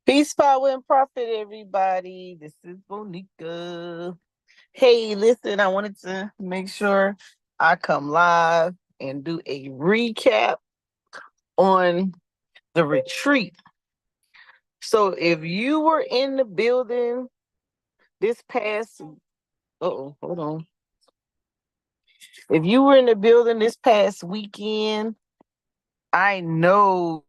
Peace, power, and profit, everybody. This is Bonica. Hey, listen, I wanted to make sure I come live and do a recap on the retreat. So, if you were in the building this past, hold on. If you were in the building this past weekend, I know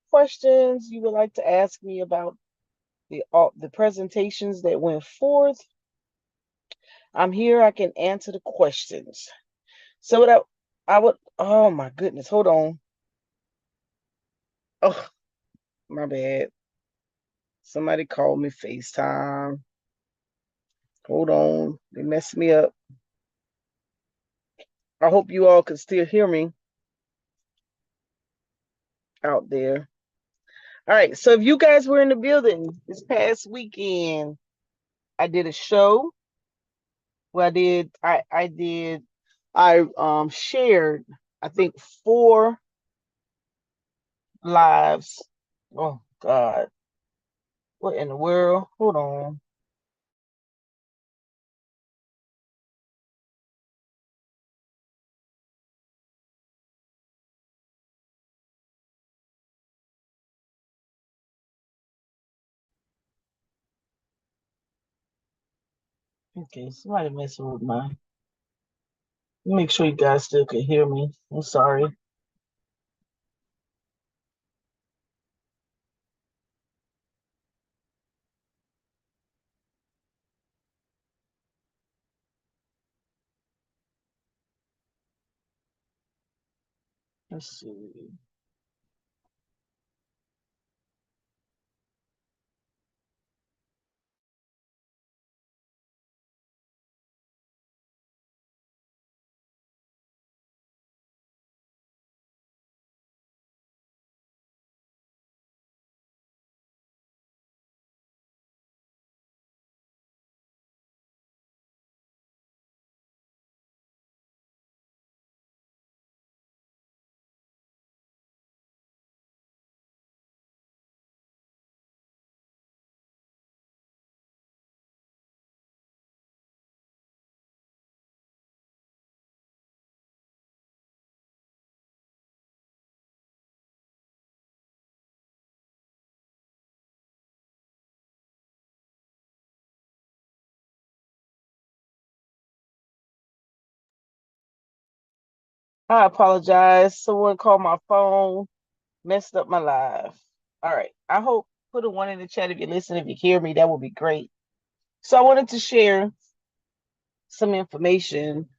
questions you would like to ask me about the presentations that went forth. I'm here. I can answer the questions. So what I would. Oh my goodness! Hold on. Oh, my bad. Somebody called me FaceTime. Hold on. They messed me up. I hope you all can still hear me out there. All right. So if you guys were in the building this past weekend, I did a show. Well, I shared, I think, 4 lives. Oh God. What in the world? Hold on. Okay, somebody messing with my. Make sure you guys still can hear me. I'm sorry. Let's see. I apologize. Someone called my phone, messed up my live. All right. I hope put a 1 in the chat if you listen. If you hear me, that would be great. So I wanted to share some information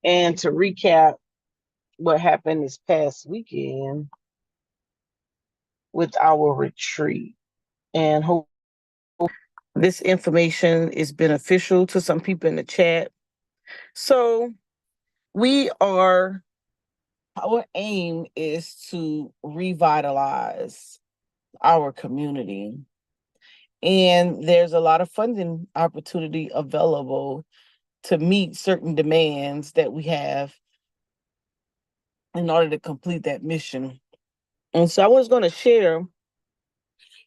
and to recap what happened this past weekend with our retreat. And hope this information is beneficial to some people in the chat. So we are, our aim is to revitalize our community. And there's a lot of funding opportunity available to meet certain demands that we have in order to complete that mission. And so I was going to share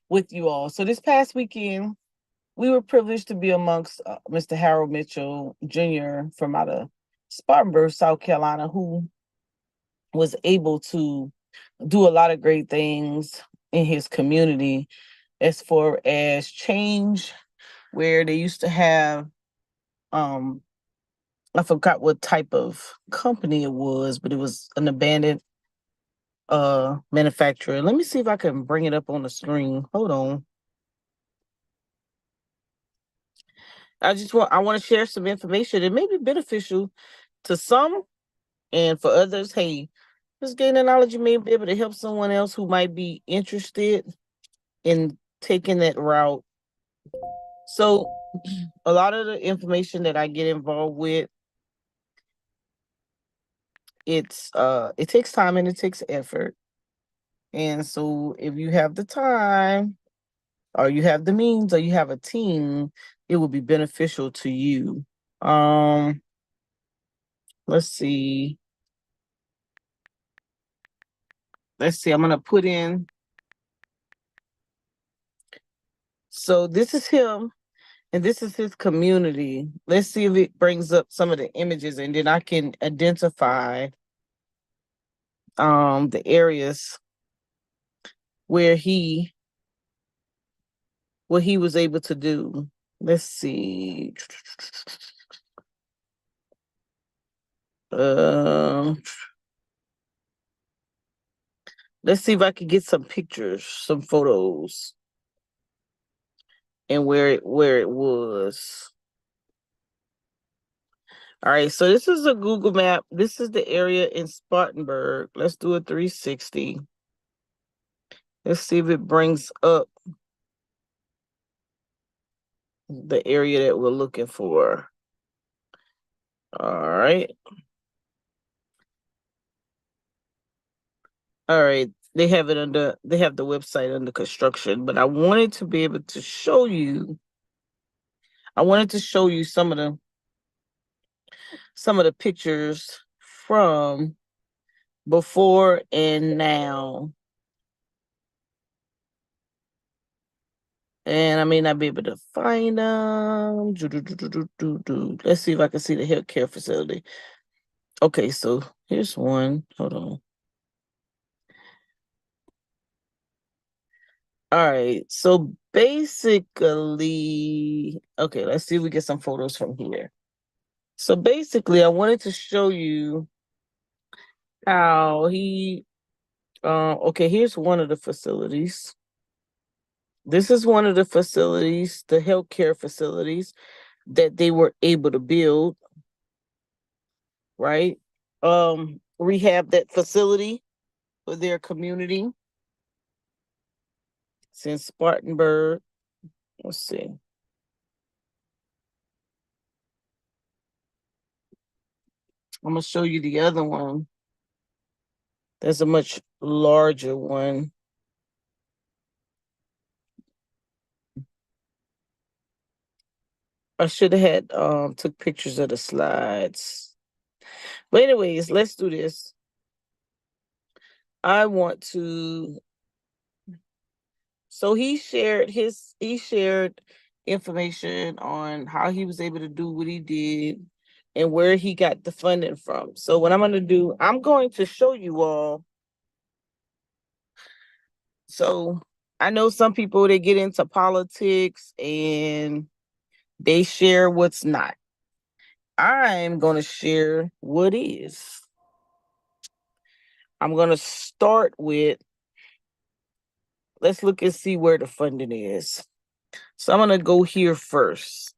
with you all. So this past weekend, we were privileged to be amongst Mr. Harold Mitchell Jr. from out of Spartanburg, South Carolina, who was able to do a lot of great things in his community as far as change, where they used to have I forgot what type of company it was, but it was an abandoned manufacturer. Let me see if I can bring it up on the screen. Hold on. I want to share some information. It may be beneficial to some, and for others, hey, just gaining knowledge, you may be able to help someone else who might be interested in taking that route. So a lot of the information that I get involved with, it takes time and it takes effort. And so if you have the time or you have the means or you have a team, it will be beneficial to you. Let's see. let's see, I'm gonna put in. So this is him, and this is his community. Let's see if it brings up some of the images, and then I can identify the areas where what he was able to do. Let's see. Um, let's see if I can get some pictures, some photos, and where it was. All right, so this is a Google map. This is the area in Spartanburg. Let's do a 360. Let's see if it brings up the area that we're looking for. All right. All right. They have the website under construction, but I wanted to be able to show you. I wanted to show you some of the pictures from before and now. And I may not be able to find them. Let's see if I can see the healthcare facility. Okay, so here's one. Hold on. All right, so basically, okay, let's see if we get some photos from here. So basically, I wanted to show you how okay, here's one of the facilities. This is one of the facilities, the healthcare facilities that they were able to build, right? Rehab that facility for their community. It's in Spartanburg. Let's see. I'm gonna show you the other one. There's a much larger one. I should have had took pictures of the slides. But anyways, let's do this. I want to. So he shared information on how he was able to do what he did and where he got the funding from. So what I'm going to do, I'm going to show you all. So I know some people, they get into politics and they share what's not. I'm going to share what is. I'm going to start with, let's look and see where the funding is. So I'm going to go here first.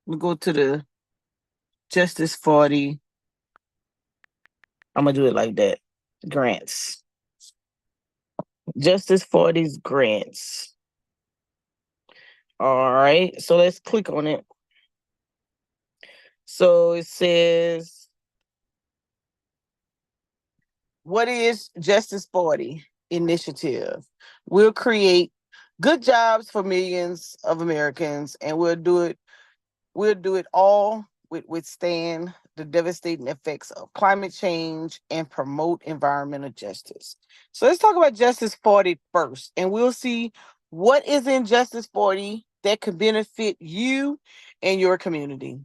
We go to the Justice 40. I'm going to do it like that. Grants. Justice 40's grants. All right. So let's click on it. So it says, what is Justice 40 initiative? We'll create good jobs for millions of Americans, and we'll do it all withstand the devastating effects of climate change and promote environmental justice. So let's talk about Justice 40 first, and we'll see what is in Justice 40 that could benefit you and your community.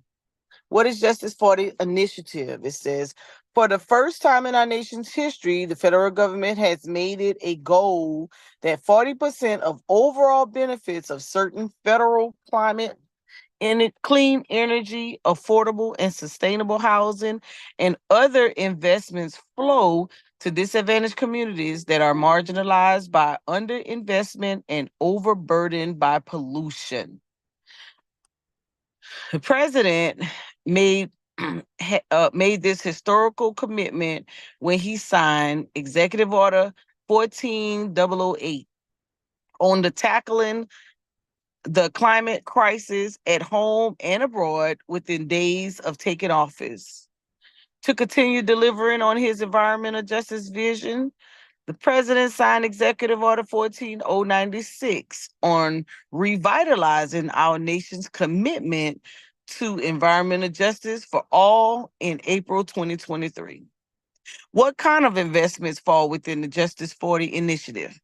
What is Justice 40 initiative? It says, for the first time in our nation's history, the federal government has made it a goal that 40% of overall benefits of certain federal climate and clean energy, affordable and sustainable housing, and other investments flow to disadvantaged communities that are marginalized by underinvestment and overburdened by pollution. The president made made this historical commitment when he signed Executive Order 14008 on the tackling the climate crisis at home and abroad within days of taking office. To continue delivering on his environmental justice vision, the president signed Executive Order 14096 on revitalizing our nation's commitment to environmental justice for all in April 2023. What kind of investments fall within the Justice 40 initiative?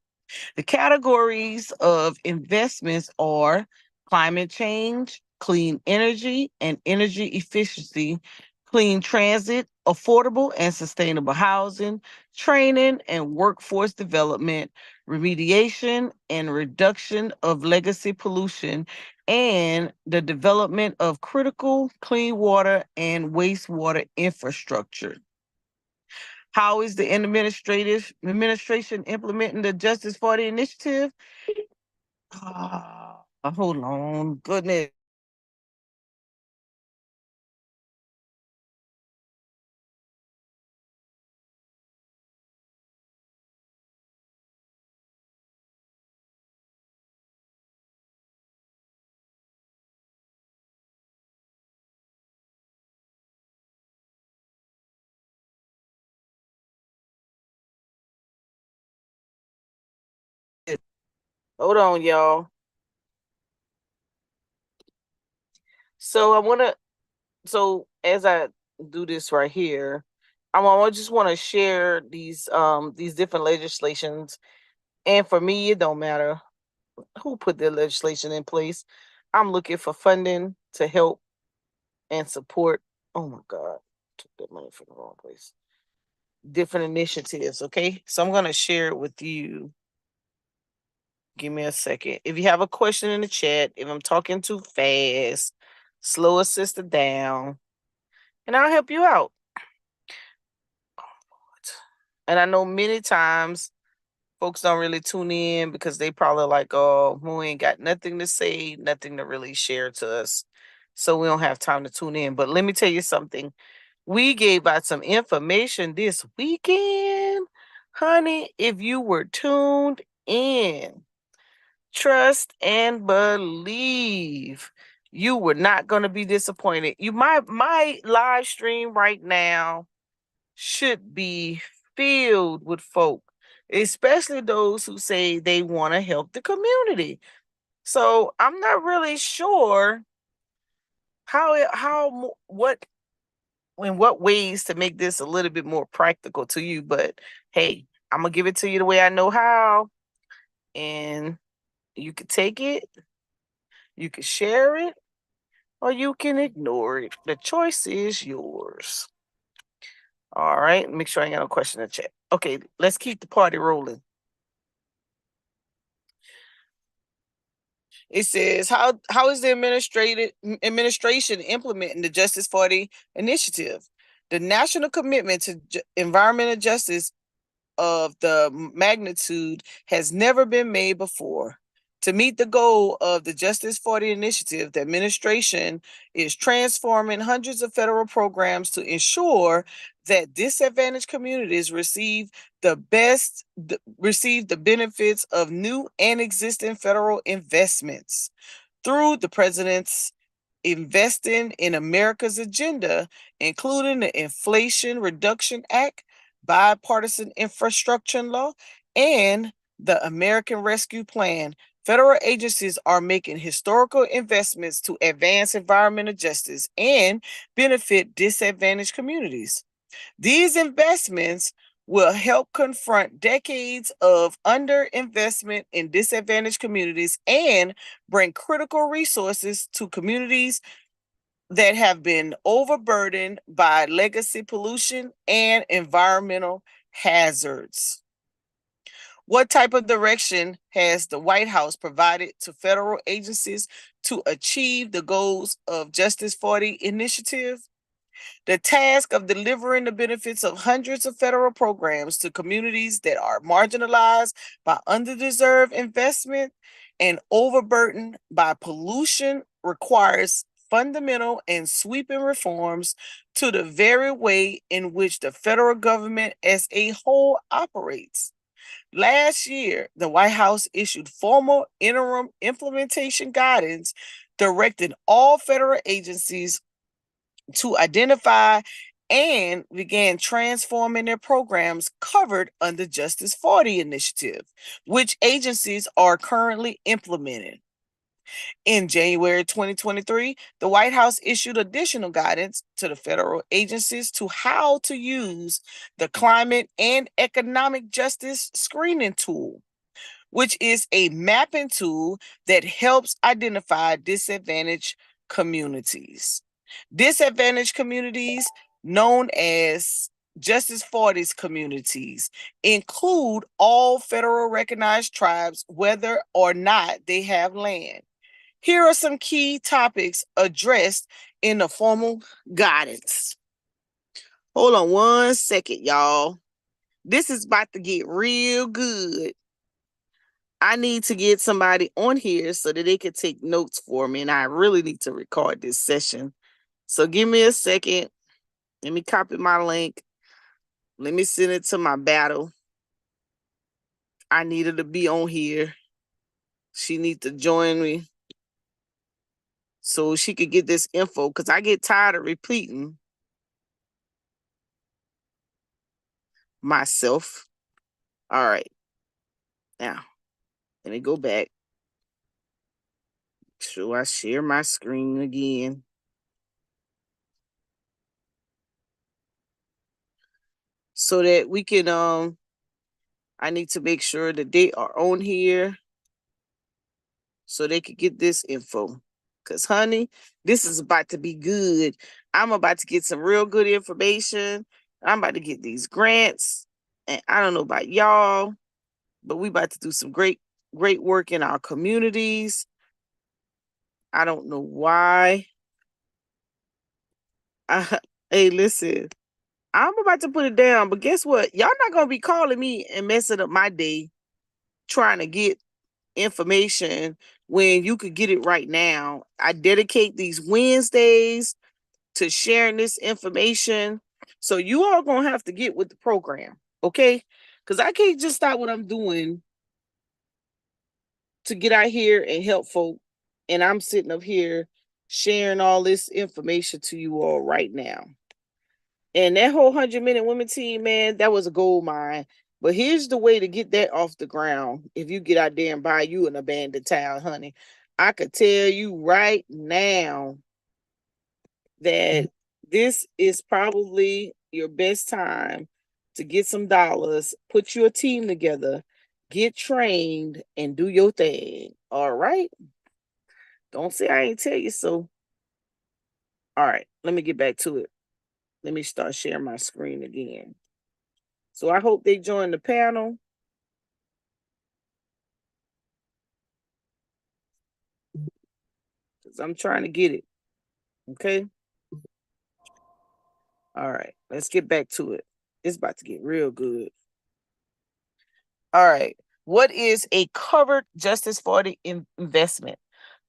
The categories of investments are climate change, clean energy and energy efficiency, clean transit, affordable and sustainable housing, training and workforce development, remediation and reduction of legacy pollution, and the development of critical clean water and wastewater infrastructure. How is the administration implementing the Justice 40 initiative? Hold on, goodness. Hold on, y'all. So I want to. So as I do this right here, I just want to share these different legislations. And for me, it don't matter who put their legislation in place. I'm looking for funding to help and support. Oh my God, took that money from the wrong place. Different initiatives. Okay, so I'm gonna share it with you. Give me a second. If you have a question in the chat, if I'm talking too fast, slow a sister down, and I'll help you out. And I know many times folks don't really tune in because they probably like, oh, who ain't got nothing to say, nothing to really share to us. So we don't have time to tune in. But let me tell you something. We gave out some information this weekend. Honey, if you were tuned in, trust and believe, you were not going to be disappointed. My live stream right now should be filled with folk, especially those who say they want to help the community. So I'm not really sure what in what ways to make this a little bit more practical to you, but hey, I'm gonna give it to you the way I know how, and you can take it, you can share it, or you can ignore it. The choice is yours. All right, make sure I ain't got no question in the chat. Okay, let's keep the party rolling. It says, how is the administration implementing the Justice 40 initiative? The national commitment to environmental justice of the magnitude has never been made before. To meet the goal of the Justice 40 initiative, the administration is transforming hundreds of federal programs to ensure that disadvantaged communities receive the benefits of new and existing federal investments. Through the president's Investing in America's agenda, including the Inflation Reduction Act, bipartisan infrastructure law, and the American Rescue Plan, federal agencies are making historical investments to advance environmental justice and benefit disadvantaged communities. These investments will help confront decades of underinvestment in disadvantaged communities and bring critical resources to communities that have been overburdened by legacy pollution and environmental hazards. What type of direction has the White House provided to federal agencies to achieve the goals of Justice 40 initiative? The task of delivering the benefits of hundreds of federal programs to communities that are marginalized by underdeserved investment and overburdened by pollution requires fundamental and sweeping reforms to the very way in which the federal government as a whole operates. Last year, the White House issued formal interim implementation guidance directing all federal agencies to identify and began transforming their programs covered under Justice 40 initiative, which agencies are currently implementing. In January 2023, the White House issued additional guidance to the federal agencies to how to use the Climate and Economic Justice Screening Tool, which is a mapping tool that helps identify disadvantaged communities. Disadvantaged communities, known as Justice 40's communities, include all federal recognized tribes, whether or not they have land. Here are some key topics addressed in the formal guidance. Hold on one second, y'all. This is about to get real good. I need to get somebody on here so that they can take notes for me, and I really need to record this session. So give me a second. Let me copy my link. Let me send it to my battle. I need her to be on here. She needs to join me so she could get this info, because I get tired of repeating myself. All right. Now, let me go back. So I share my screen again. So that we can, I need to make sure that they are on here so they could get this info. Because, honey, this is about to be good. I'm about to get some real good information. I'm about to get these grants. And I don't know about y'all, but we about to do some great work in our communities. I don't know why. Hey, listen, I'm about to put it down, but guess what? Y'all not going to be calling me and messing up my day trying to get information when you could get it right now. I dedicate these Wednesdays to sharing this information. So you all going to have to get with the program, okay? Because I can't just stop what I'm doing to get out here and help folk. And I'm sitting up here sharing all this information to you all right now. And that whole 100-minute women team, man, that was a gold mine. But here's the way to get that off the ground. If you get out there and buy you an abandoned town, honey, I could tell you right now that this is probably your best time to get some dollars, put your team together, get trained, and do your thing. All right? Don't say I ain't tell you so. All right, let me get back to it. Let me start sharing my screen again. So I hope they join the panel. Because I'm trying to get it. Okay? All right, let's get back to it. It's about to get real good. All right. What is a covered Justice 40 investment?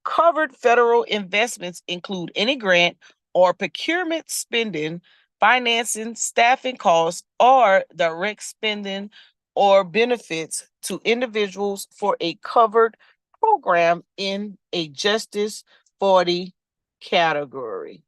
Covered federal investments include any grant or procurement spending, financing, staffing costs, or direct spending or benefits to individuals for a covered program in a Justice 40 category.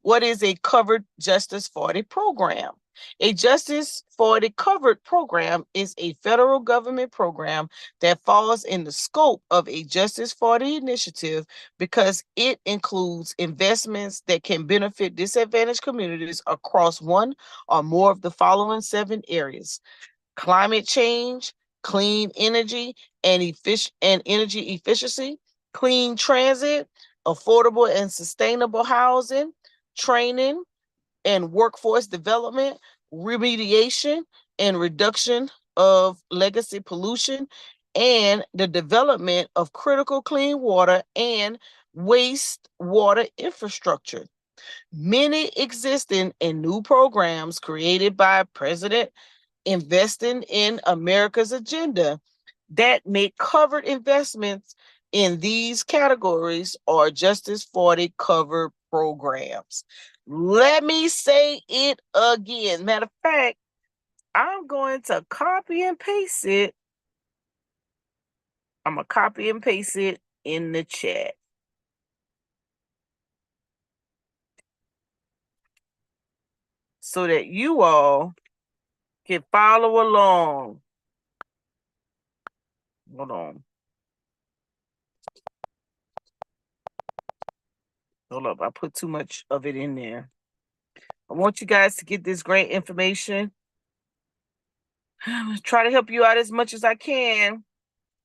What is a covered Justice 40 program? A Justice 40 covered program is a federal government program that falls in the scope of a Justice 40 initiative because it includes investments that can benefit disadvantaged communities across one or more of the following 7 areas: climate change, clean energy and energy efficiency, clean transit, affordable and sustainable housing, training and workforce development, remediation and reduction of legacy pollution, and the development of critical clean water and wastewater infrastructure. Many existing and new programs created by President Investing in America's Agenda that make covered investments in these categories are Justice 40 covered programs. Let me say it again. Matter of fact, I'm going to copy and paste it. I'm going to copy and paste it in the chat. So that you all can follow along. Hold on. Hold up. I put too much of it in there. I want you guys to get this great information. Try to help you out as much as I can.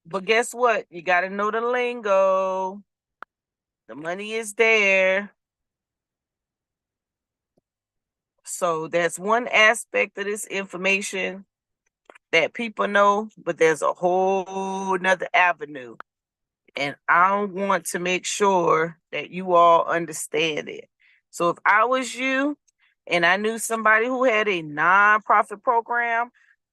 But guess what? You got to know the lingo. The money is there. So that's one aspect of this information that people know, but there's a whole nother avenue. And I want to make sure that you all understand it. So if I was you and I knew somebody who had a nonprofit program,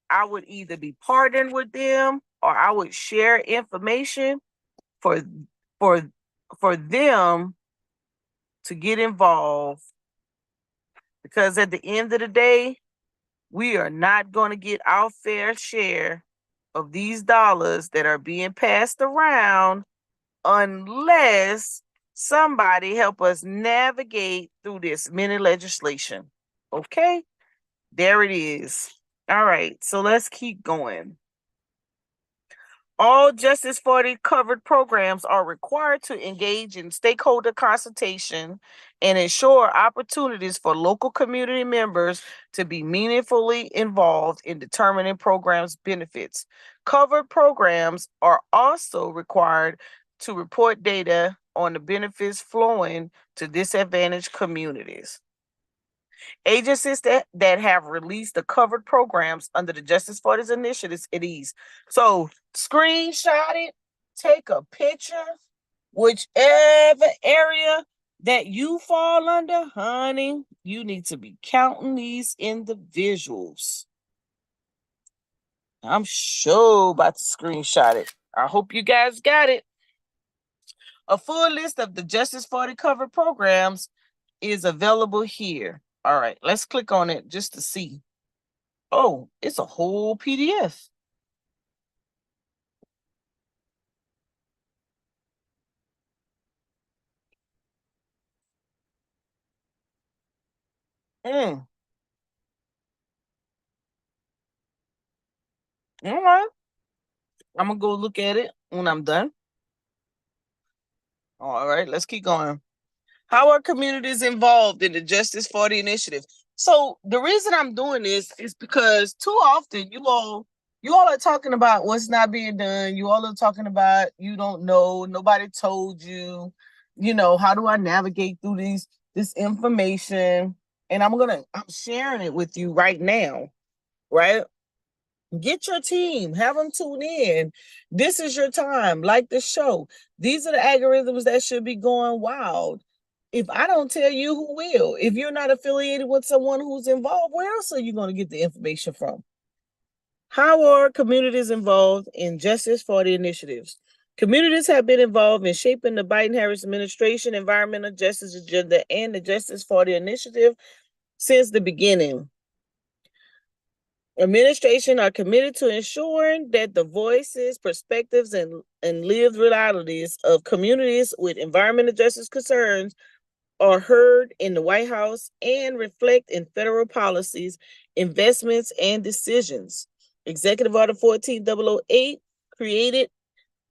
I would either be partnered with them or I would share information for for for them to get involved, because at the end of the day, we are not going to get our fair share of these dollars that are being passed around unless somebody help us navigate through this mini legislation. Okay, there it is. All right, so let's keep going. All Justice 40 covered programs are required to engage in stakeholder consultation and ensure opportunities for local community members to be meaningfully involved in determining programs' benefits. Covered programs are also required to report data on the benefits flowing to disadvantaged communities. Agencies that have released the covered programs under the Justice for This initiatives, it is. So screenshot it, take a picture, whichever area that you fall under, honey, you need to be counting these individuals. I'm sure about to screenshot it. I hope you guys got it. A full list of the Justice 40 covered programs is available here. All right, let's click on it just to see. Oh, it's a whole PDF. All right. I'm gonna go look at it when I'm done. All right, let's keep going. How are communities involved in the Justice 40 initiative? So the reason I'm doing this is because too often you all are talking about what's not being done. You all are talking about you don't know, nobody told you, how do I navigate through this information? And I'm sharing it with you right now, right? Get your team, have them tune in. This is your time, like the show. These are the algorithms that should be going wild. If I don't tell you, who will? If you're not affiliated with someone who's involved, where else are you going to get the information from? How are communities involved in Justice 40 initiatives? Communities have been involved in shaping the Biden-Harris administration environmental justice agenda and the Justice 40 initiative since the beginning. Administration are committed to ensuring that the voices, perspectives, and lived realities of communities with environmental justice concerns are heard in the White House and reflect in federal policies, investments, and decisions. Executive Order 14008 created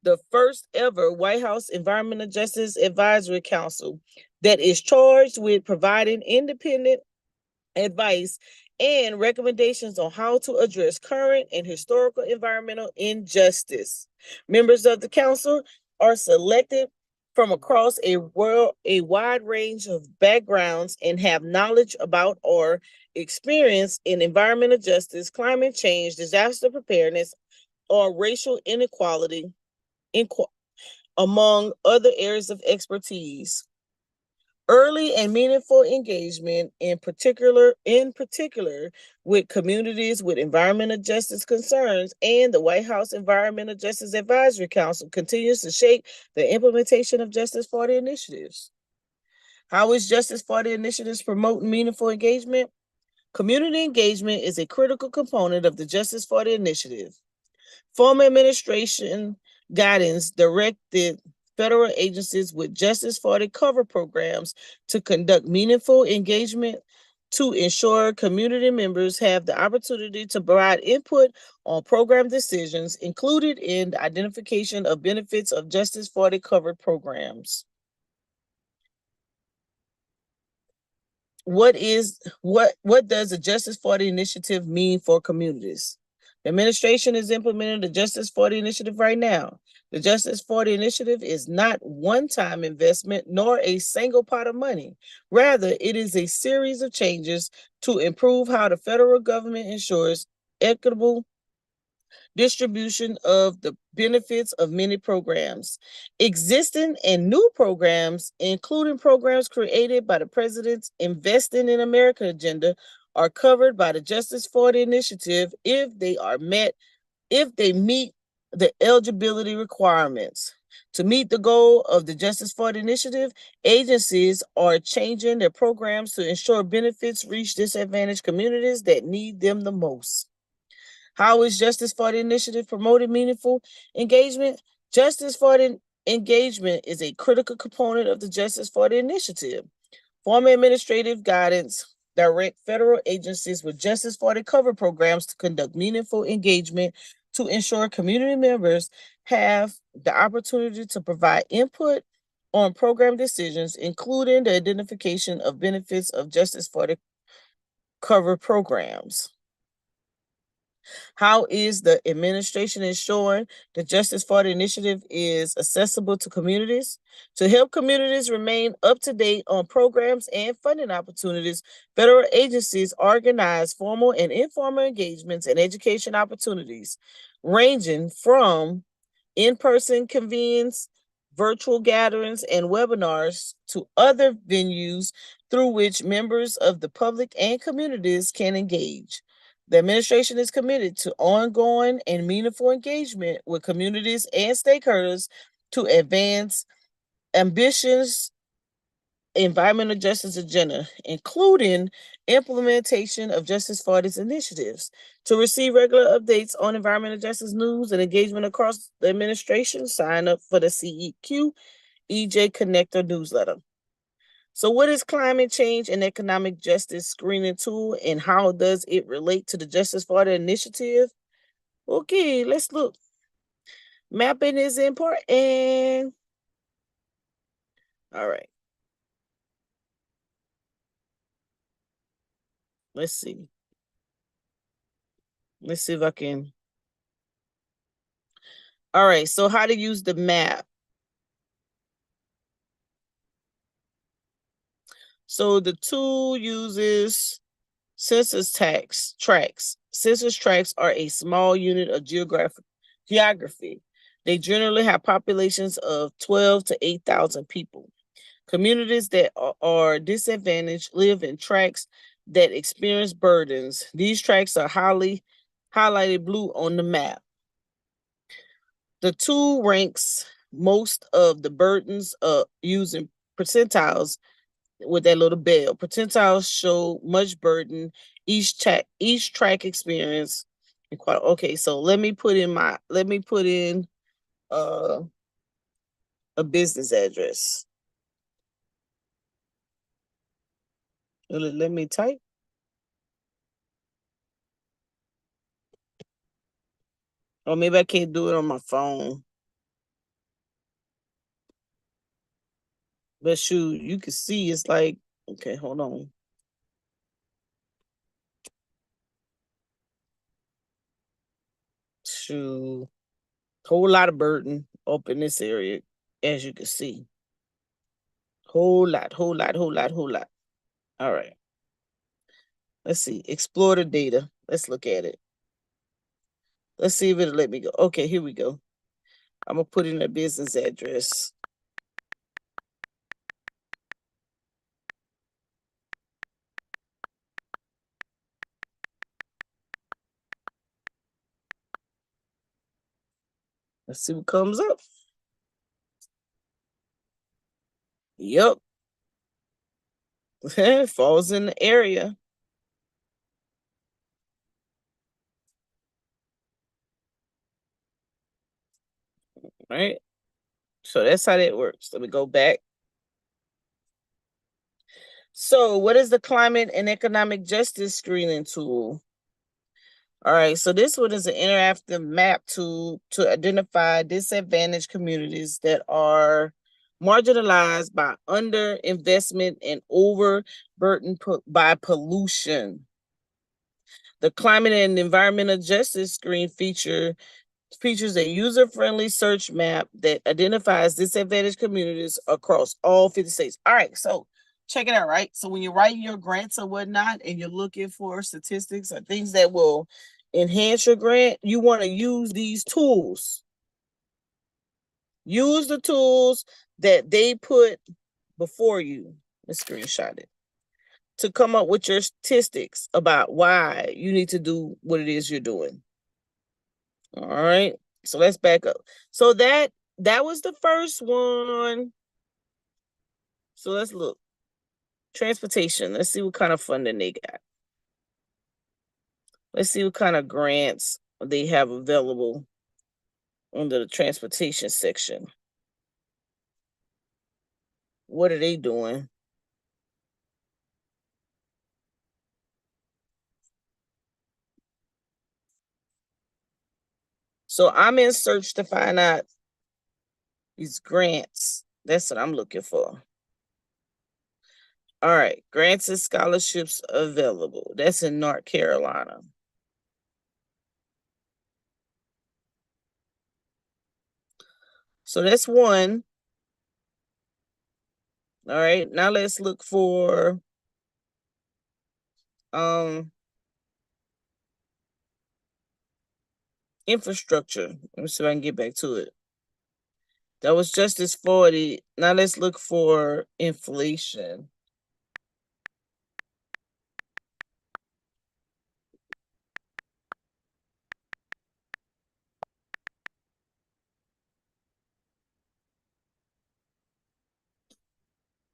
the first ever White House Environmental Justice Advisory Council that is charged with providing independent advice and recommendations on how to address current and historical environmental injustice. Members of the council are selected from across a wide range of backgrounds and have knowledge about or experience in environmental justice, climate change, disaster preparedness, or racial inequality, among other areas of expertise. Early and meaningful engagement, in particular with communities with environmental justice concerns and the White House Environmental Justice Advisory Council, continues to shape the implementation of Justice 40 initiatives. How is Justice 40 initiatives promoting meaningful engagement? Community engagement is a critical component of the Justice 40 initiative. Former administration guidance directed federal agencies with Justice 40 cover programs to conduct meaningful engagement to ensure community members have the opportunity to provide input on program decisions included in the identification of benefits of Justice 40 covered programs. What does the Justice 40 initiative mean for communities? The administration is implementing the Justice 40 initiative right now. The Justice 40 initiative is not one-time investment nor a single pot of money. Rather, it is a series of changes to improve how the federal government ensures equitable distribution of the benefits of many programs. Existing and new programs, including programs created by the President's Investing in America agenda, are covered by the Justice 40 initiative if they meet the eligibility requirements. To meet the goal of the Justice 40 initiative, agencies are changing their programs to ensure benefits reach disadvantaged communities that need them the most. How is Justice 40 initiative promoting meaningful engagement? Justice 40 engagement is a critical component of the Justice 40 initiative. Former administrative guidance direct federal agencies with Justice 40 cover programs to conduct meaningful engagement to ensure community members have the opportunity to provide input on program decisions, including the identification of benefits of Justice 40 cover programs. How is the administration ensuring the Justice 40 initiative is accessible to communities? To help communities remain up to date on programs and funding opportunities, federal agencies organize formal and informal engagements and education opportunities, ranging from in-person convenes, virtual gatherings, and webinars to other venues through which members of the public and communities can engage. The administration is committed to ongoing and meaningful engagement with communities and stakeholders to advance ambitious environmental justice agenda, including implementation of Justice 40's initiatives. To receive regular updates on environmental justice news and engagement across the administration, sign up for the CEQ EJ Connector newsletter. So, what is climate change and economic justice screening tool, and how does it relate to the Justice 40 initiative? Okay, let's look. Mapping is important. All right. Let's see. Let's see if I can. All right. So, how to use the map. So, the tool uses census tracts. Census tracts are a small unit of geography. They generally have populations of 12 to 8,000 people. Communities that are disadvantaged live in tracts that experience burdens. These tracts are highly highlighted blue on the map. The tool ranks most of the burdens using percentiles with that little bell. Percentiles show much burden each track experience. Okay, so let me put in uh, a business address. Let me type. Or maybe I can't do it on my phone. But shoot, you can see it's like, okay, hold on. Shoot, whole lot of burden up in this area, as you can see. Whole lot, whole lot, whole lot, whole lot. All right. Let's see. Explore the data. Let's look at it. Let's see if it'll let me go. Okay, here we go. I'm gonna put in a business address. Let's see what comes up. Yep. Falls in the area. Right. So that's how that works. Let me go back. So what is the climate and economic justice screening tool? All right, so this one is an interactive map tool to identify disadvantaged communities that are marginalized by underinvestment and overburdened by pollution. The climate and environmental justice screen features a user-friendly search map that identifies disadvantaged communities across all 50 states. All right, so check it out, right? So when you're writing your grants or whatnot, and you're looking for statistics or things that will enhance your grant, you want to use these tools. Use the tools that they put before you. Let's screenshot it to come up with your statistics about why you need to do what it is you're doing. All right, so let's back up. So that was the first one. So let's look. Transportation. Let's see what kind of funding they got. Let's see what kind of grants they have available under the transportation section. What are they doing? So I'm in search to find out these grants. That's what I'm looking for. All right, grants and scholarships available. That's in North Carolina. So that's one. All right, now let's look for infrastructure. Let me see if I can get back to it. That was Justice 40. Now let's look for inflation.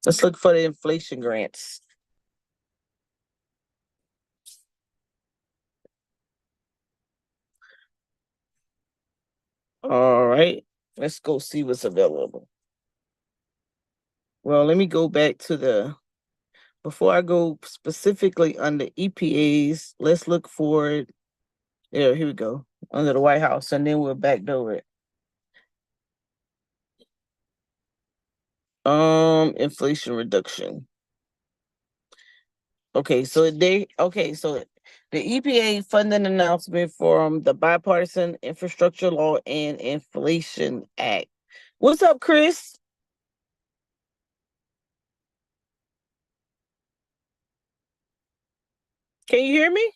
Let's look for the inflation grants. All right, let's go see what's available. Well, let me go back to before I go specifically under EPAs, let's look for it. Yeah, here we go. Under the White House, and then we'll backdoor it. Inflation reduction. Okay, so the EPA funding announcement from the Bipartisan Infrastructure Law and Inflation Act. What's up, Chris? Can you hear me?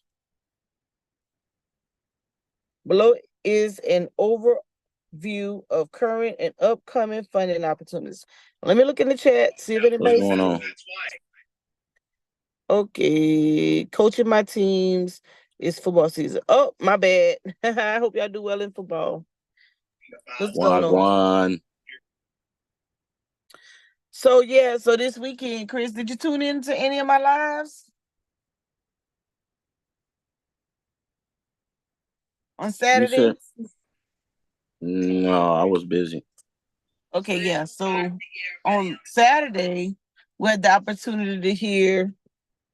Below is an overview of current and upcoming funding opportunities. Let me look in the chat, see if anybody's going on. Okay, coaching my teams is football season. Oh, my bad. I hope y'all do well in football. What's going on? So yeah, so this weekend, Chris, did you tune in to any of my lives? On Saturday? No, I was busy. Okay, yeah. So on Saturday, we had the opportunity to hear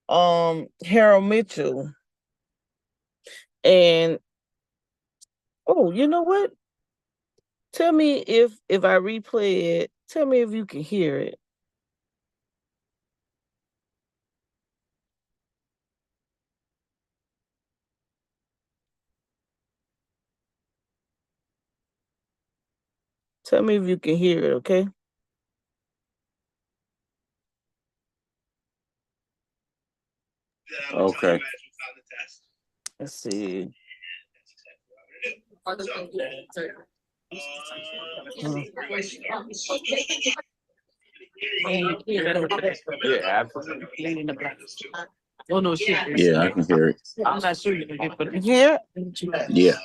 Harold Mitchell. And oh, you know what? Tell me if I replay it, tell me if you can hear it. Tell me if you can hear it, okay? Okay. Let's see. Yeah, absolutely. Oh no, shit. Yeah, I can hear it. I'm not sure you can get it. Yeah. Yeah.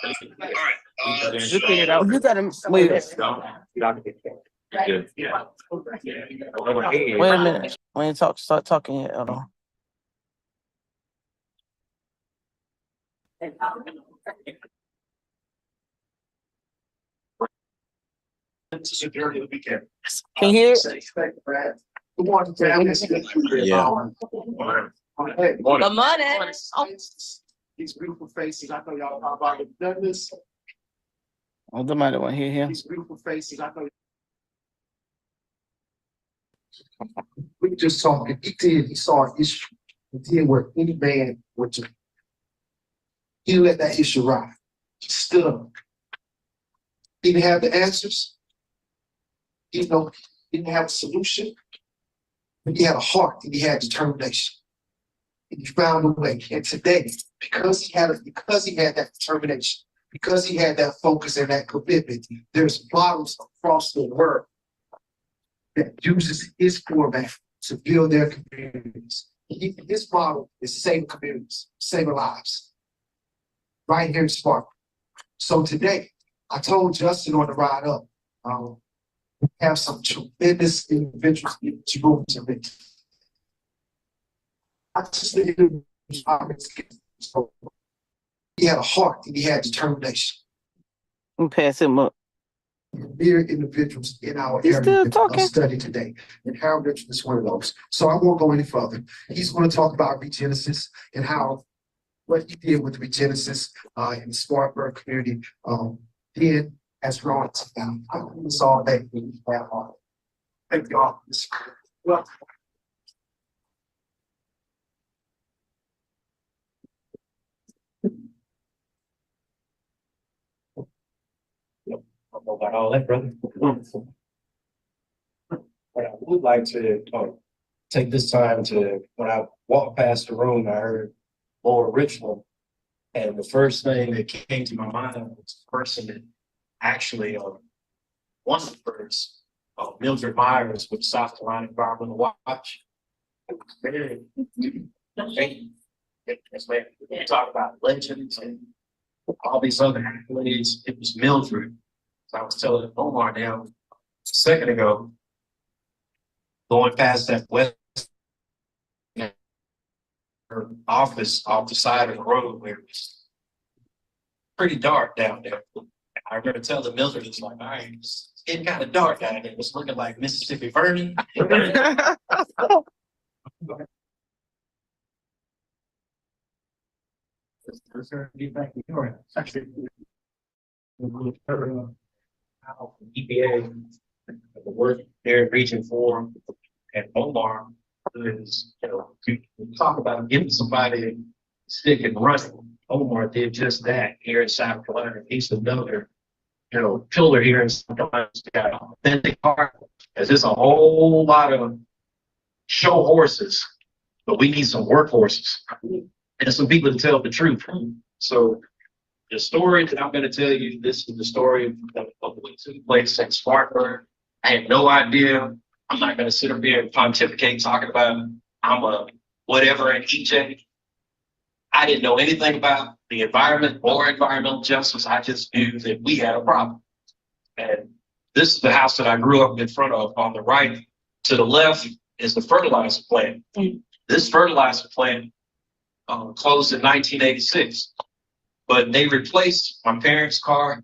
You gotta wait. Wait a minute. When you start talking yet, hold on. Can you hear it? Good morning, family. Yeah. The money. These beautiful faces. I know y'all have already done this. Oh, the might want to hear him. These beautiful faces. I know. We just talking. He saw an issue. He did what any man would do. He let that issue ride. He stood up. He didn't have the answers. He didn't have a solution. But he had a heart and he had determination. And he found a way. And today, because he had that determination, because he had that focus and that commitment, there's models across the world that uses his format to build their communities. His model is saving communities, saving lives. Right here in Spartanburg. So today, I told Justin on the ride up, we have some tremendous individuals to go to me. I just so he had a heart and he had determination. And pass him up. Mere individuals in our He's area still talking? of study today. And Harold Richardson is one of those. So I won't go any further. He's going to talk about Regenesis and how what he did with Regenesis in the Spartanburg community then has grown to now. It's all that we have on. Thank you all. Well, I don't know about all that, brother. But I would like to take this time to, when I walked past the room, I heard Lord Richland. And the first thing that came to my mind was the person that actually, one of the first, Mildred Myers with South Carolina Environmental Watch. It was very, yes, ma'am. We talk about legends and all these other accolades. It was Mildred. I was telling Omar now a second ago, going past that west office off the side of the road where it was pretty dark down there. I remember telling Mildred, it's like, all right, it's getting kind of dark down there. It was looking like Mississippi Burning. How EPA, the work they're reaching for, and Omar is, to talk about giving somebody a stick and running. Omar did just that here in South Carolina. He's another, pillar here in South Carolina. He's got authentic heart. There's a whole lot of show horses, but we need some work horses and some people to tell the truth. So the story that I'm going to tell you, this is the story of what took place in Spartanburg. I had no idea. I'm not going to sit up here and pontificate talking about I'm a whatever in EJ. I didn't know anything about the environment or environmental justice. I just knew that we had a problem. And this is the house that I grew up in front of. On the right to the left is the fertilizer plant. This fertilizer plant closed in 1986. But they replaced my parents' car,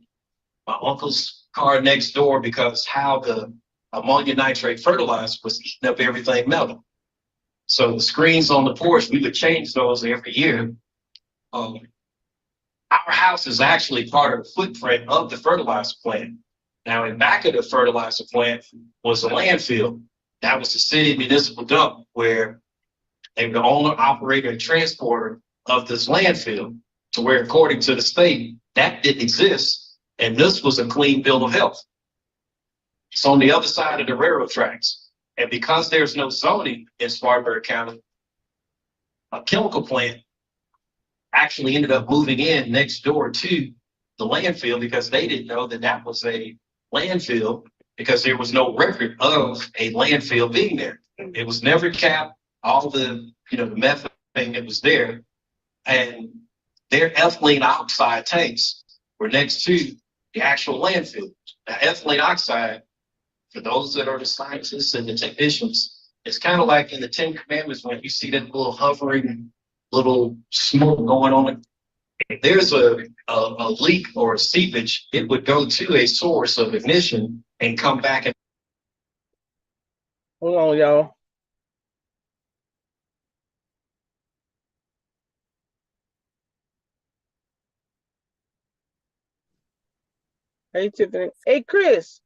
my uncle's car next door, because how the ammonia nitrate fertilizer was eating up everything metal. So the screens on the porch, we would change those every year. Our house is actually part of the footprint of the fertilizer plant. Now, in back of the fertilizer plant was a landfill. That was the city municipal dump where they were the owner, operator, and transporter of this landfill. To where, according to the state, that didn't exist, and this was a clean bill of health. It's on the other side of the railroad tracks, and because there's no zoning in Spartanburg County, a chemical plant actually ended up moving in next door to the landfill because they didn't know that that was a landfill because there was no record of a landfill being there. It was never capped. All the the methane that was there, and their ethylene oxide tanks were next to the actual landfill. Now, ethylene oxide, for those that are the scientists and the technicians, it's kind of like in the Ten Commandments when you see that little hovering, little smoke going on. If there's a leak or a seepage, it would go to a source of ignition and come back. Hold on, y'all. Hey, Tiffany. Hey, Chris.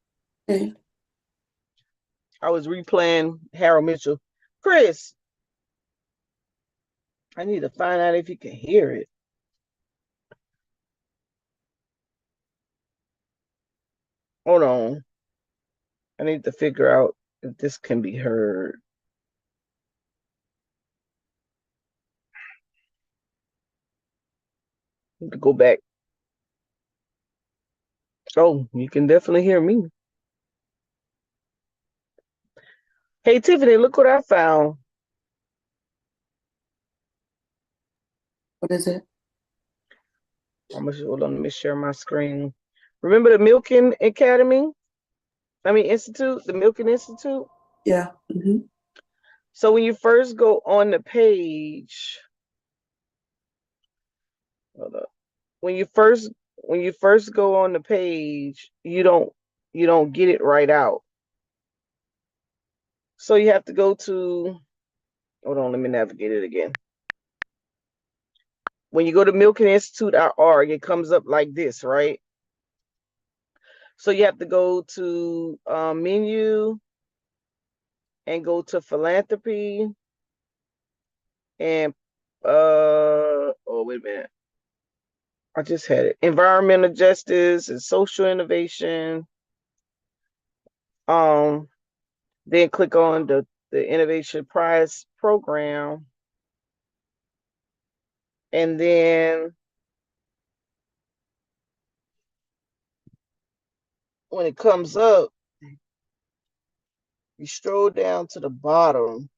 Okay. I was replaying Harold Mitchell. Chris, I need to find out if you can hear it. Hold on. I need to figure out if this can be heard. Need to go back. Oh, you can definitely hear me. Hey, Tiffany, look what I found. What is it? Hold on, let me share my screen. Remember the Milken Academy? Institute, the Milken Institute. Yeah. Mm-hmm. So when you first go on the page, hold up. When you first go on the page, you don't get it right out. So you have to go to, hold on, let me navigate it again. When you go to milkeninstitute.org, it comes up like this, right? So you have to go to menu and go to philanthropy and wait a minute. I just had it. Environmental justice and social innovation. Then click on the Innovation Prize program. And then when it comes up, you stroll down to the bottom.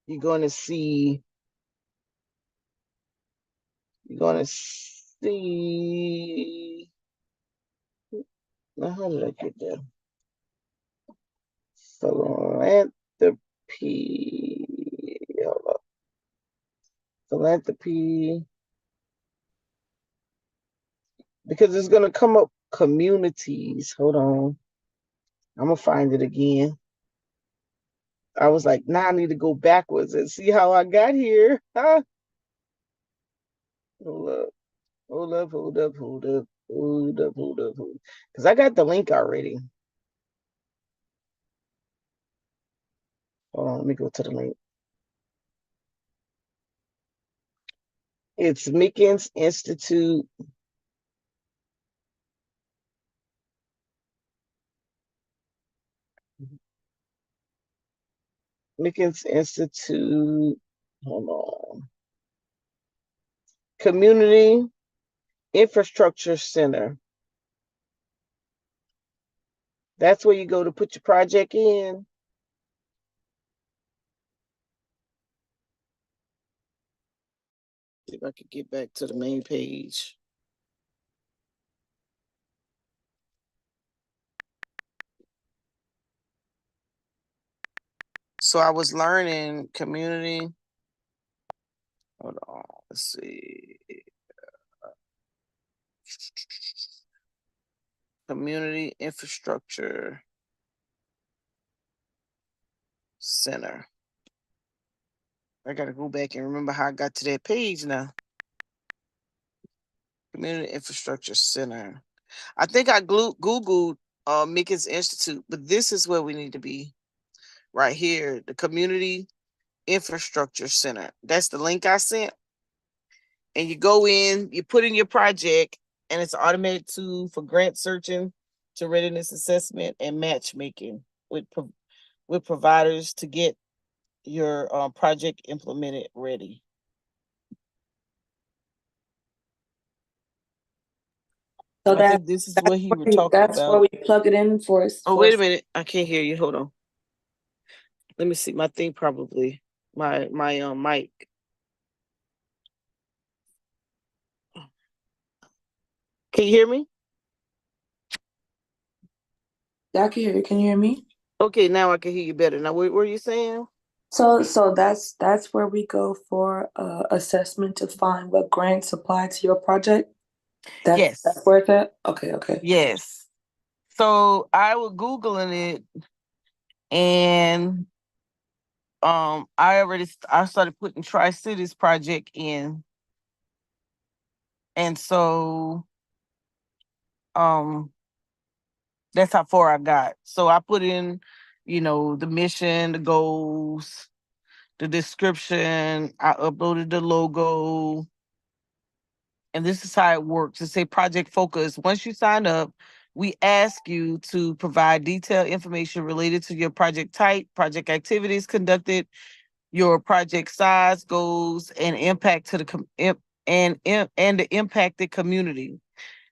You're going to see, now how did I get there? Hold up. Philanthropy. Because it's going to come up communities. Hold on. I'm going to find it again. I was like, now I need to go backwards and see how I got here. Huh? Hold up. Because I got the link already. Hold on, let me go to the link. It's Mickens Institute. Mickens Institute. Hold on. Community Infrastructure Center. That's where you go to put your project in. See if I could get back to the main page. So I was learning community. Hold on, let's see. Community Infrastructure Center. I gotta go back and remember how I got to that page now. Community Infrastructure Center. I think I Googled Mickens Institute, but this is where we need to be. Right here, the Community Infrastructure Center. That's the link I sent. And you go in, you put in your project, and it's automated tool for grant searching, to readiness assessment, and matchmaking with providers to get your project implemented ready. So I think this is what he was talking that's about. where we plug it in for us. Oh, wait a minute. I can't hear you. Hold on. Let me see. My thing probably, my mic. Can you hear me? Yeah, I can hear you. Can you hear me? Okay, now I can hear you better. Now, what were you saying? So that's where we go for assessment to find what grants apply to your project. Yes. That's where it's at. Okay. Yes. So I was Googling it, and I started putting Tri-Cities project in, And so, that's how far I got. So I put in, the mission, the goals, the description. I uploaded the logo. And this is how it works. It say project focus. Once you sign up, we ask you to provide detailed information related to your project type, project activities conducted, your project size, goals, and impact to the and the impacted community.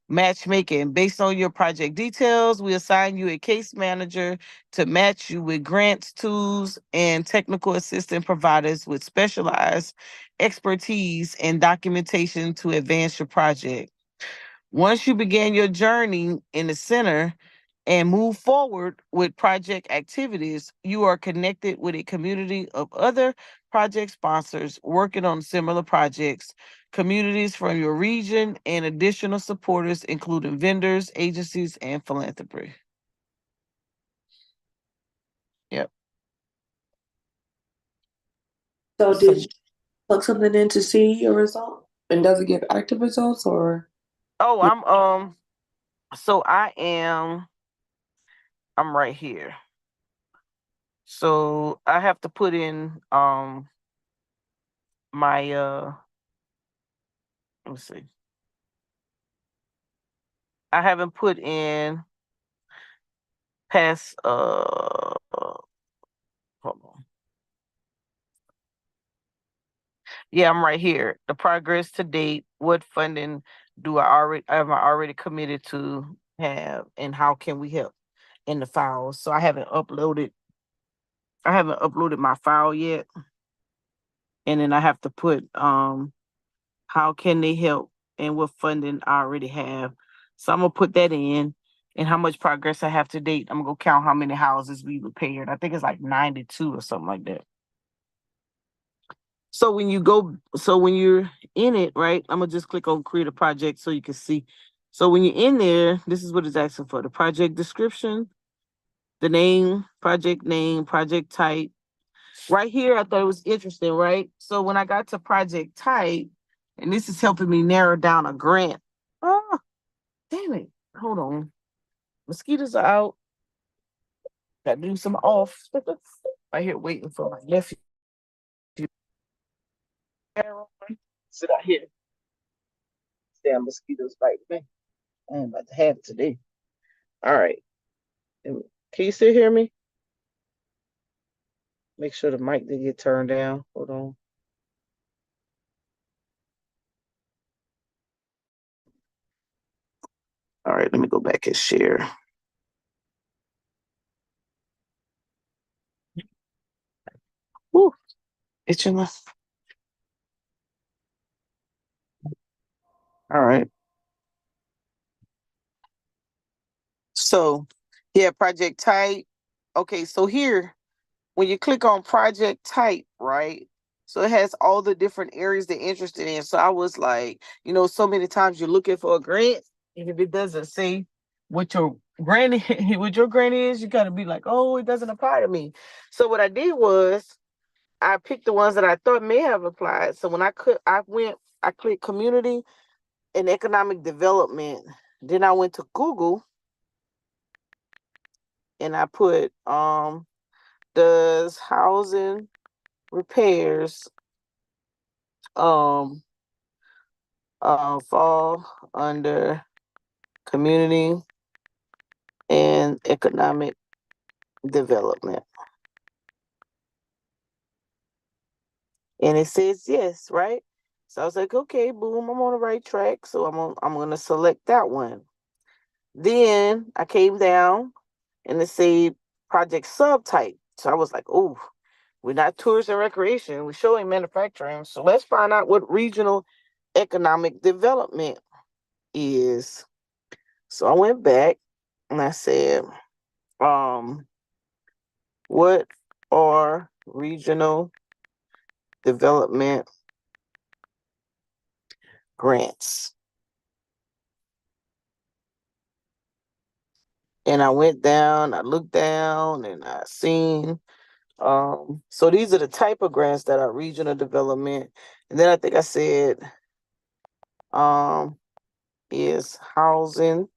Matchmaking. Based on your project details, we assign you a case manager to match you with grants, tools, and technical assistant providers with specialized expertise and documentation to advance your project. Once you begin your journey in the center and move forward with project activities, you are connected with a community of other project sponsors working on similar projects, communities from your region, and additional supporters, including vendors, agencies, and philanthropy. Yep. So So- did you plug something in to see your result? And does it give active results or? Oh, I'm right here. So I have to put in my let me see. I haven't put in past hold on. Yeah, I'm right here. The progress to date, what funding am I already committed to have, and how can we help in the files? So I haven't uploaded my file yet. And then I have to put how can they help and what funding I already have. So I'm gonna put that in and how much progress I have to date. I'm gonna go count how many houses we repaired. I think it's like 92 or something like that. So when you're in it, right? I'm gonna just click on create a project so you can see. So when you're in there, this is what it's asking for: the project description, the name, project type. Right here, I thought it was interesting, right? So when I got to project type, and this is helping me narrow down a grant. Oh, damn it. Hold on. Mosquitoes are out. Gotta do some off. Right here waiting for my nephew. Sit out here. Damn mosquitoes bite me. I ain't about to have it today. All right. Can you still hear me? Make sure the mic didn't get turned down. Hold on. All right, let me go back and share. Woo, itching my. All right. So, yeah, project type. Okay, so here, when you click on project type, right? So it has all the different areas they're interested in. So I was like, so many times you're looking for a grant, and if it doesn't say what your grant what your grant is, you gotta be like, oh, it doesn't apply to me. So what I did was I picked the ones that I thought may have applied. So when I clicked community and economic development. Then I went to Google and I put does housing repairs fall under community and economic development? And it says yes, right? So I was like, okay, boom, I'm on the right track. So I'm gonna select that one. Then I came down and it said project subtype. So I was like, oh, we're not tourism and recreation, we're showing manufacturing. So let's find out what regional economic development is. So I went back and I said, what are regional development grants? And I went down, I looked down, and I seen, so these are the type of grants that are regional development. And then I think I said, is housing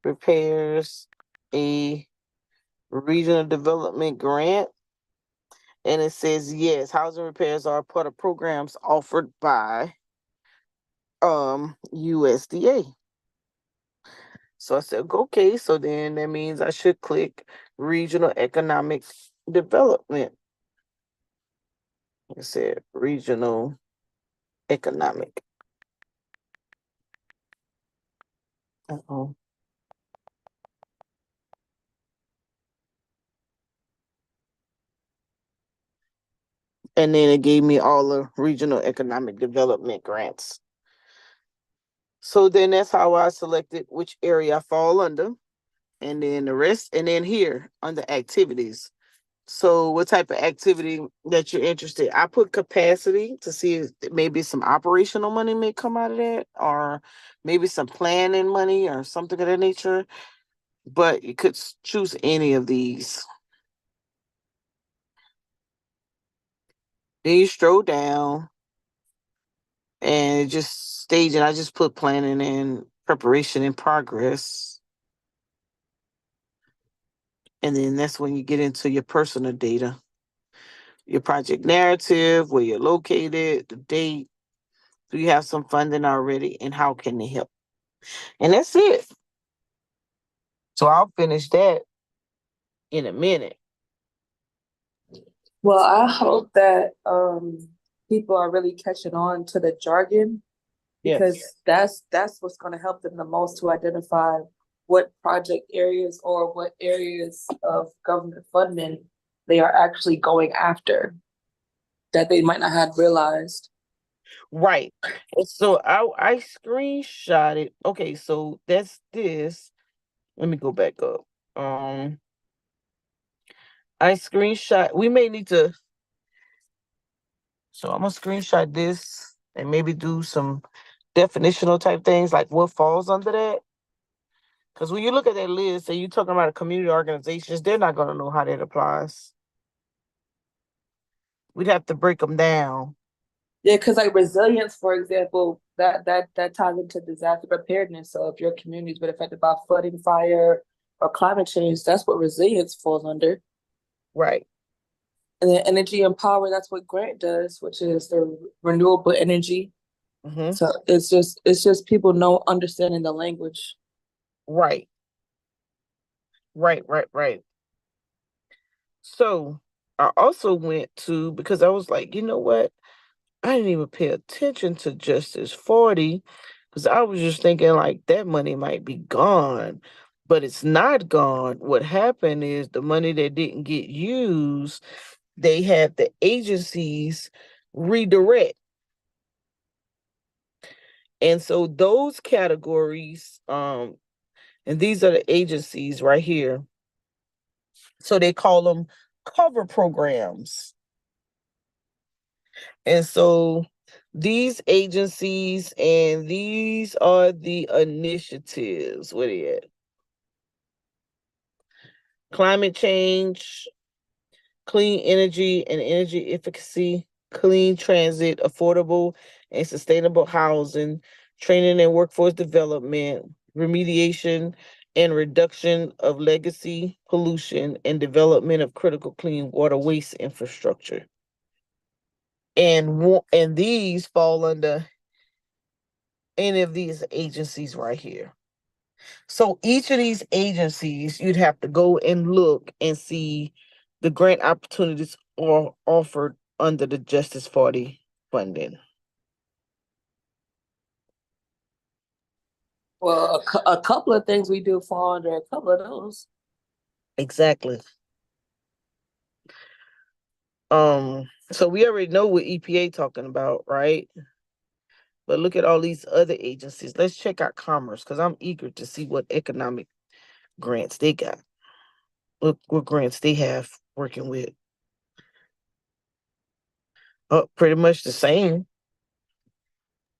repairs, a regional development grant. And it says, yes, housing repairs are part of programs offered by USDA. So I said, okay, so then that means I should click regional economic development. It said regional economic. Uh-oh. And then it gave me all the regional economic development grants. So then that's how I selected which area I fall under. And then the rest, and then here under activities. So what type of activity that you're interested? I put capacity to see if maybe some operational money may come out of that, or maybe some planning money or something of that nature. But you could choose any of these. Then you stroll down and just staging. I just put planning and preparation in progress. And then that's when you get into your personal data. Your project narrative, where you're located, the date, do you have some funding already, and how can they help? And that's it. So I'll finish that in a minute. Well, I hope that people are really catching on to the jargon, because that's what's going to help them the most to identify what project areas or what areas of government funding they are actually going after that they might not have realized. Right. And so I screenshotted. Okay, so that's this. Let me go back up. I screenshot. We may need to. So I'm gonna screenshot this and maybe do some definitional type things, like what falls under that. Because when you look at that list and you're talking about community organizations, they're not gonna know how that applies. We'd have to break them down. Yeah, because like resilience, for example, that ties into disaster preparedness. So if your community's been affected by flooding, fire, or climate change, that's what resilience falls under. Right. And then energy and power, that's what Grant does, which is the renewable energy. Mm-hmm. So it's just people understanding the language. Right. Right. So I also went to, because I was like, you know what? I didn't even pay attention to Justice 40, because I was just thinking like that money might be gone, but it's not gone. What happened is the money that didn't get used, they had the agencies redirect. And so those categories, and these are the agencies right here. So they call them cover programs. And so these agencies and these are the initiatives. What are you at? Climate change, clean energy and energy efficacy, clean transit, affordable and sustainable housing, training and workforce development, remediation and reduction of legacy pollution, and development of critical clean water waste infrastructure. And these fall under any of these agencies right here. So each of these agencies, you'd have to go and look and see the grant opportunities are offered under the Justice 40 funding. Well, a couple of things we do fall under a couple of those. Exactly. So we already know what EPA talking about, right? But look at all these other agencies. Let's check out Commerce, because I'm eager to see what economic grants they got. Look what grants they have working with. Oh, pretty much the same.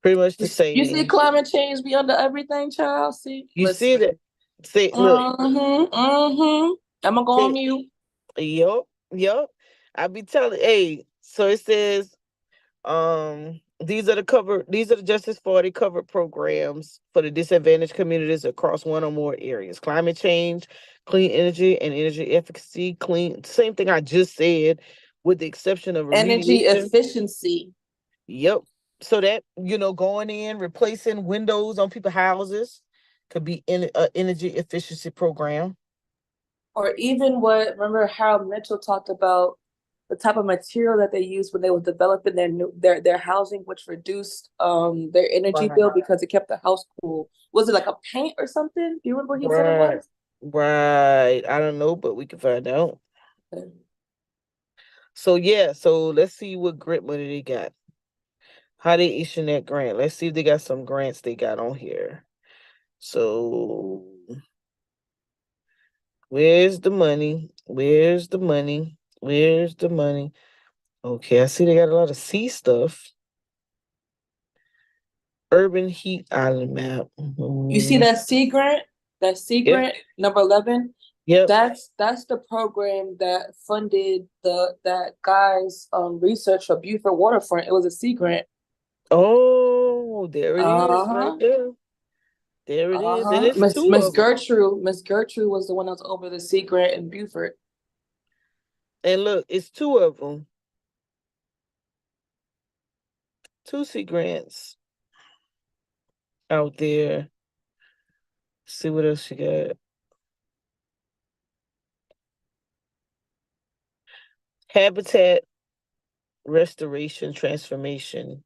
Pretty much the same. You see climate change be under everything, child? See? You see that? See, look. I'm gonna go on mute. Yup. I be telling, hey, so it says, these are the Justice 40 covered programs for the disadvantaged communities across one or more areas. Climate change, clean energy, and energy efficacy, same thing I just said, with the exception of Energy remediation. efficiency. Yep. So that, going in, replacing windows on people's houses could be in an energy efficiency program. Or even remember Harold Mitchell talked about the type of material that they used when they were developing their housing, which reduced their energy bill because it kept the house cool. Was it like a paint or something? Do you remember what he said it was? Right. I don't know, but we can find out. Okay. So let's see what grant money they got. How they issuing that grant? Let's see if they got some grants they got on here. So where's the money? Where's the money? Where's the money? Okay, I see they got a lot of C stuff. Urban Heat Island Map. You see that C grant? That C grant, number 11? Yep. That's the program that funded that guy's research for Beaufort Waterfront. It was a C grant. Oh, there it is right there. There it is. And it's two Miss of them. Miss Gertrude was the one that was over the C grant in Beaufort. And look, it's two of them. 2 C grants out there. Let's see what else you got. Habitat restoration transformation.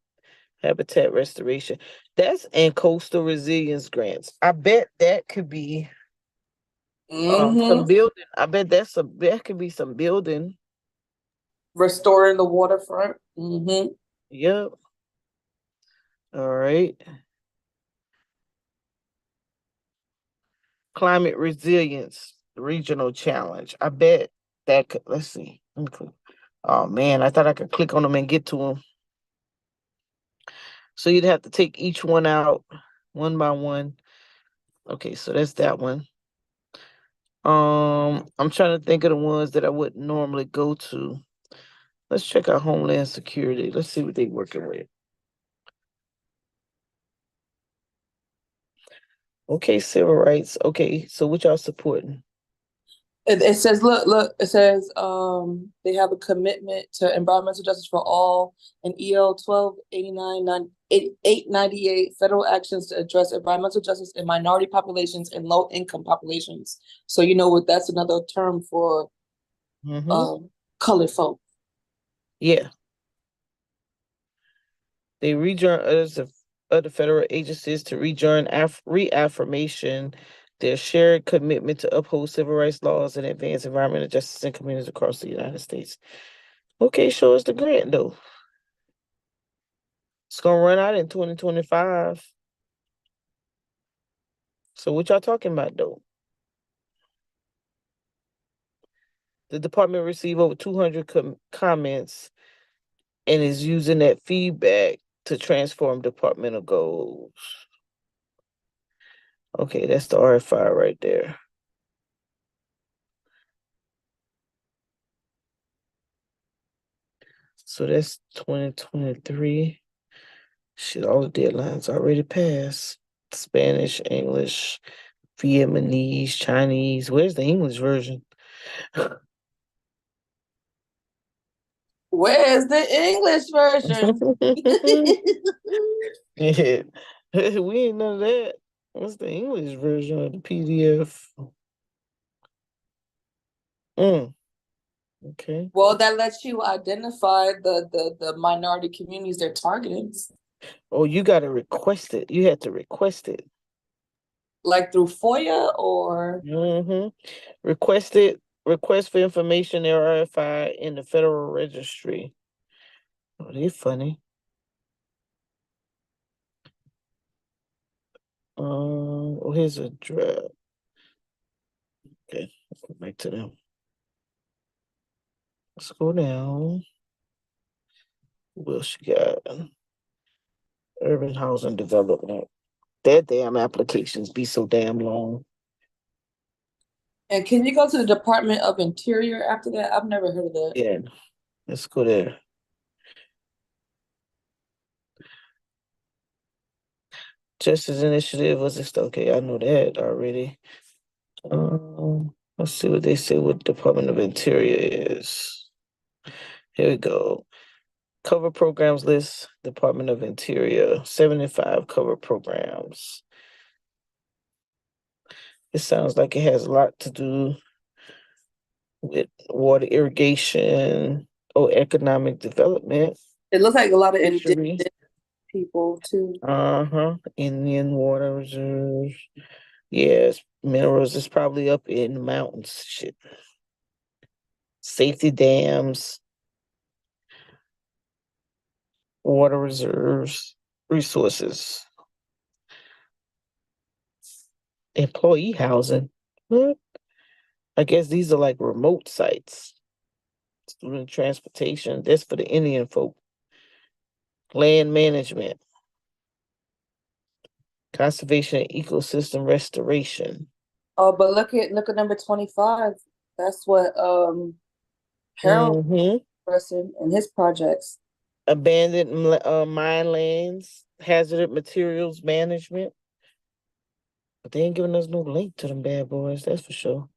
Habitat restoration. That's and coastal resilience grants. I bet that could be some building. I bet that could be some building. Restoring the waterfront. Yep. All right. Climate resilience regional challenge. I bet that could, let's see. Oh man, I thought I could click on them and get to them. So you'd have to take each one out one by one. Okay, so that's that one. I'm trying to think of the ones that I wouldn't normally go to. Let's check out Homeland Security. Let's see what they're working with. Okay, civil rights. Okay, so what y'all supporting? It says, look, it says they have a commitment to environmental justice for all and EL 1289-898 federal actions to address environmental justice in minority populations and low income populations. So that's another term for colored folk. Yeah. They rejoin other federal agencies to reaffirmation their shared commitment to uphold civil rights laws and advance environmental justice in communities across the United States. Okay, show us the grant though. It's gonna run out in 2025. So what y'all talking about though? The department received over 200 comments and is using that feedback to transform departmental goals. Okay, that's the RFI right there. So that's 2023. Shit, all the deadlines already passed. Spanish, English, Vietnamese, Chinese. Where's the English version? Where's the English version? Yeah. We ain't none of that. What's the English version of the PDF? Okay. Well, that lets you identify the minority communities they're targeting. Oh, you gotta request it. You had to request it. Like through FOIA or? Request for information RFI in the Federal Registry. Oh, they funny. Here's a draft. Okay, let's go back to them. Let's go down. What else you got? Urban housing development. That damn applications be so damn long. And can you go to the Department of Interior after that? I've never heard of that. Yeah. Let's go there. Justice Initiative was just okay. I know that already. Let's see what they say what Department of Interior is. Here we go. Cover programs list, Department of Interior, 75 cover programs. It sounds like it has a lot to do with water irrigation or economic development. It looks like a lot of Fisheries. indigenous people too. Indian water reserves. Yes, minerals is probably up in the mountains. Shit. Safety dams, water reserves, resources. Employee housing. What? I guess these are like remote sites. Student transportation. That's for the Indian folk. Land management. Conservation and ecosystem restoration. Oh, but look at number 25. That's what Harold person and his projects. Abandoned mine lands, hazardous materials management. But they ain't giving us no link to them bad boys, that's for sure.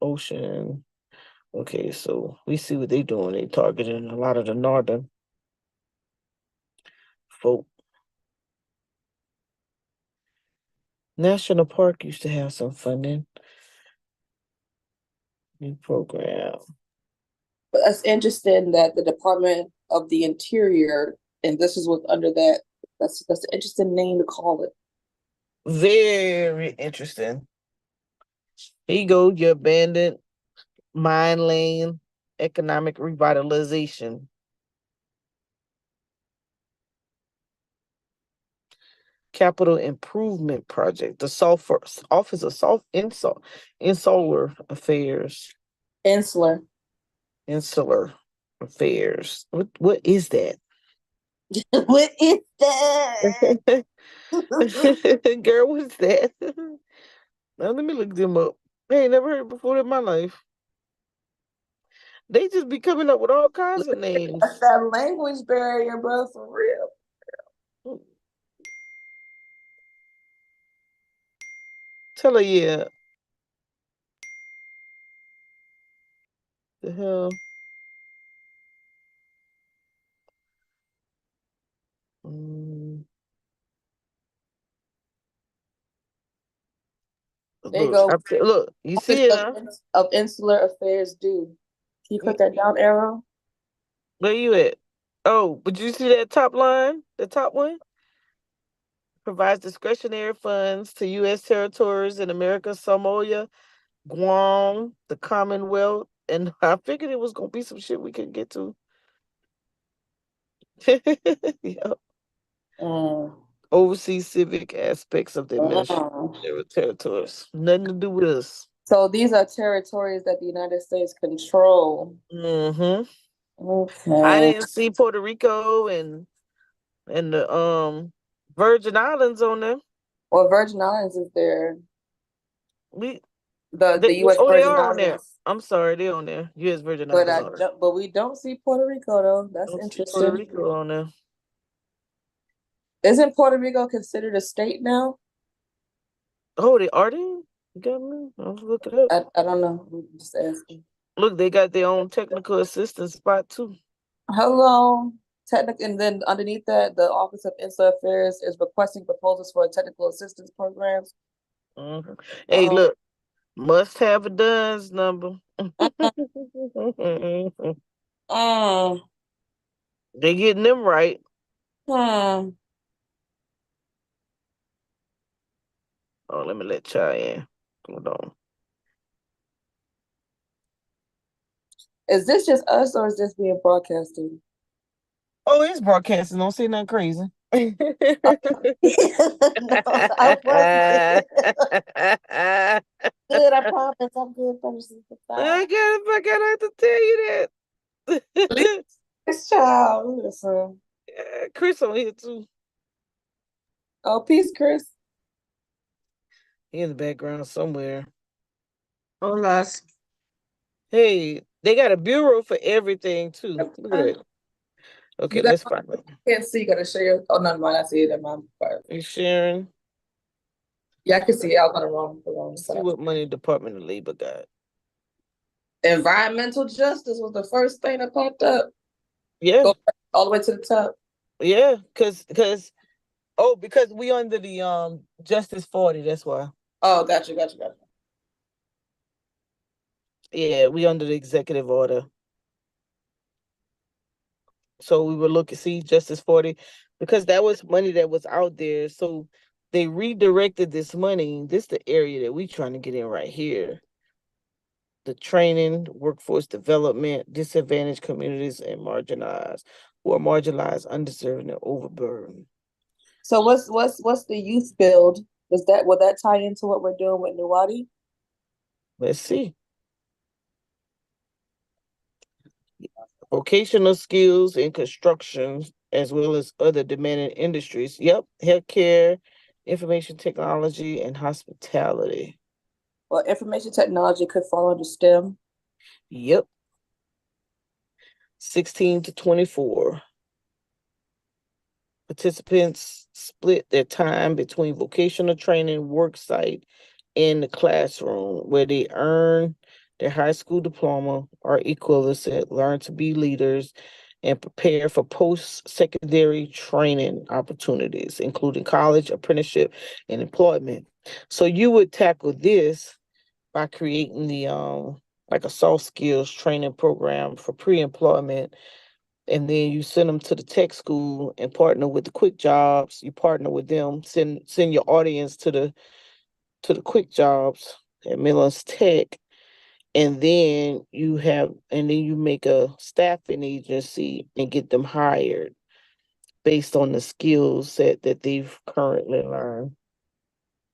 Ocean. Okay, so we see what they doing. They targeting a lot of the northern folk. National Park used to have some funding. New program. But that's interesting that the Department of the Interior, and this is what's under that. That's an interesting name to call it. Very interesting. Here you go, your abandoned mine lane economic revitalization. Capital Improvement Project, the Office of Insular Affairs. Insular Affairs. What is that? What is that? Girl, what's that? Now let me look them up. I ain't never heard before in my life. They just be coming up with all kinds of names. That's that language barrier, bro, for real. Tell her, yeah. The hell? There you go. Look, you see it? Of Insular Affairs due. Can you put that down, arrow? Where you at? Oh, but you see that top line? The top one? Provides discretionary funds to U.S. territories in America, Samoa, Guam, the Commonwealth, and I figured it was gonna be some shit we could get to. Yeah. Overseas civic aspects of the administrative territories. Nothing to do with us. So these are territories that the United States control. Mm-hmm. Okay. I didn't see Puerto Rico and the Virgin Islands on there. Well, Virgin Islands is there. The U.S. Virgin they are Islands. on there. I'm sorry, they're on there. U.S. Virgin Islands. But we don't see Puerto Rico though. That's interesting. Puerto Rico on there. Isn't Puerto Rico considered a state now? Oh, are they? You got me? I'll look it up. I don't know. I'm just asking. Look, they got their own technical assistance spot too. Hello. And then underneath that, the Office of Insular Affairs is requesting proposals for technical assistance programs. Mm-hmm. Hey, look, must have a DUNS number. They getting them right. Oh, let me let y'all in. Hold on. Is this just us or is this being broadcasted? Oh, it's broadcasting. Don't say nothing crazy. No, I wasn't. Good, I promise. I'm good. I gotta have to tell you that. This child, listen. Yeah, Chris on here too. Oh, peace, Chris. He in the background somewhere. Hola. Hey, they got a bureau for everything too. Look at that. Okay, let's find it. Can't see, gotta share. Oh, no, mine, I see it in my part. You sharing? Yeah, I can see it. I was on the wrong See side. what money Department of Labor got. Environmental justice was the first thing that popped up. Yeah, Go all the way to the top. yeah, because we under the Justice 40, that's why. Oh, gotcha. Yeah, we under the executive order. So we were looking, see, Justice 40, because that was money that was out there. So they redirected this money. This is the area that we trying to get in right here. The training, workforce development, disadvantaged communities and marginalized, who are marginalized, undeserved, and overburdened. So what's the youth build? Will that tie into what we're doing with Nuwadi? Let's see. Vocational skills in construction, as well as other demanding industries. Yep, healthcare, information technology, and hospitality. Well, information technology could fall under STEM. Yep. 16 to 24. Participants split their time between vocational training, work site, and the classroom, where they earn their high school diploma or equivalent, learn to be leaders, and prepare for post-secondary training opportunities, including college, apprenticeship, and employment. So you would tackle this by creating the like a soft skills training program for pre-employment, and then you send them to the tech school and partner with the quick jobs. You partner with them, send your audience to the quick jobs at Millen's Tech, and then you make a staffing agency and get them hired based on the skill set that they've currently learned.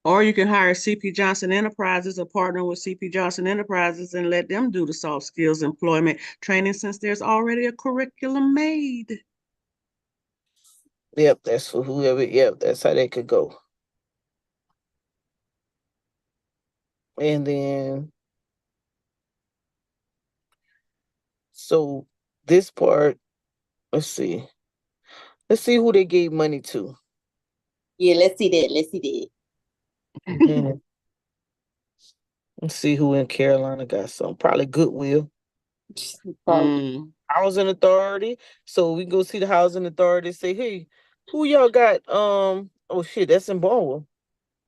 Or you can hire CP Johnson Enterprises or partner with CP Johnson Enterprises and let them do the soft skills employment training, since there's already a curriculum made. Yep, that's for whoever. Yep, that's how they could go. And then, so this part, let's see. Let's see who they gave money to. Yeah, let's see that. Mhm. Let's see who in Carolina got some. Probably Goodwill. Housing Authority. So we go see the Housing Authority and say, hey, who y'all got? Oh shit, that's in Barnwell.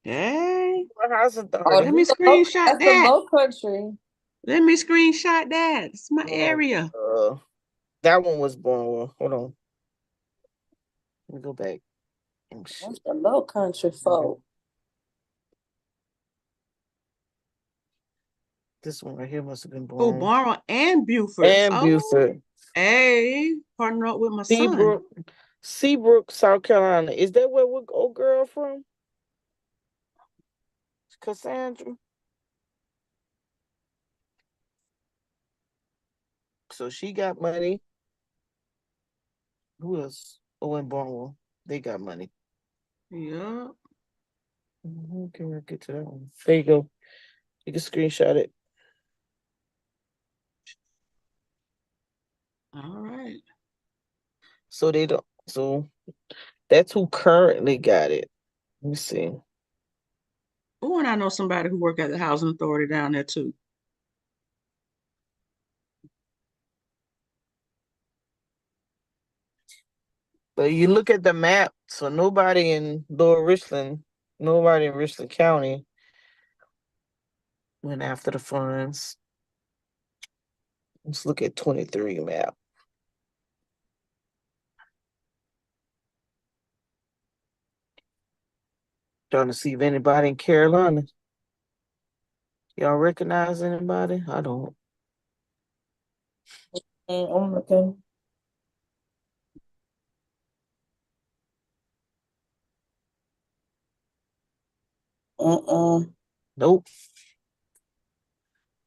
Hey, Housing Authority. let me screenshot That's the that. Low Country. Let me screenshot that. It's my area. That one was Barnwell. Hold on. Let me go back. Oh, shit. That's the Low Country folk. This one right here must have been Oh, Barnwell. Barnwell and Beaufort. And Beaufort. Hey, partner up with my son. Seabrook, South Carolina. Is that where old girl from? Cassandra. So she got money. Who else? Oh, in Barnwell. They got money. Yeah. Can I get to that one? There you go. You can screenshot it. All right. So they don't. So that's who currently got it. Let me see. Oh, and I know somebody who work at the housing authority down there too. But you look at the map, so nobody in Richland County went after the funds. Let's look at 23 map. Trying to see if anybody in Carolina. Y'all recognize anybody? I don't. I'm looking. Nope.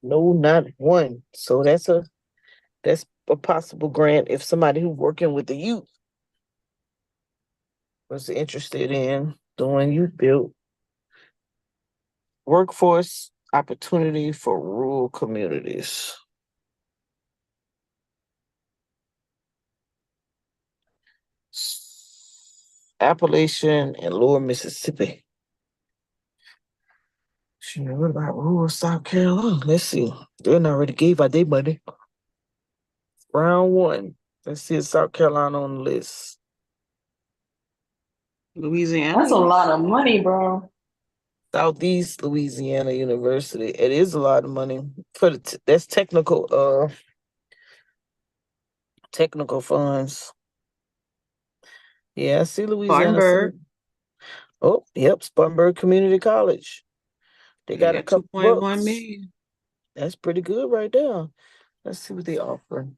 No, not one. So that's a possible grant if somebody who's working with the youth was interested in doing youth build. Workforce opportunity for rural communities. Appalachian and Lower Mississippi. Shit, what about rural South Carolina? Let's see. They already gave out their money. Round one. Let's see if South Carolina on the list. Louisiana. That's a lot of money, bro. Southeast Louisiana University. It is a lot of money for that's technical funds. Yeah, I see Louisiana. Spartanburg. Oh, yep, Spartanburg Community College. They got a couple 2.1 books. million. That's pretty good right there. Let's see what they offer.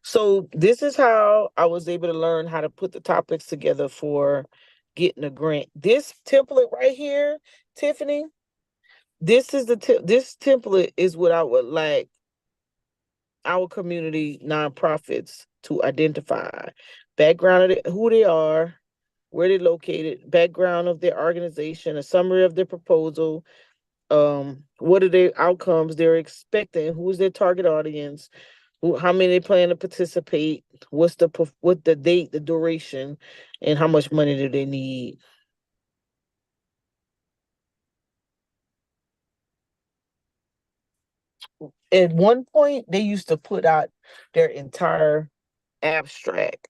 So this is how I was able to learn how to put the topics together for getting a grant. This template right here, Tiffany, this is this template is what I would like our community nonprofits to identify. Background of who they are, where they're located, background of their organization, a summary of their proposal, what are their outcomes they're expecting, who's their target audience, how many plan to participate, what the date, the duration, and how much money do they need. At one point, they used to put out their entire abstract,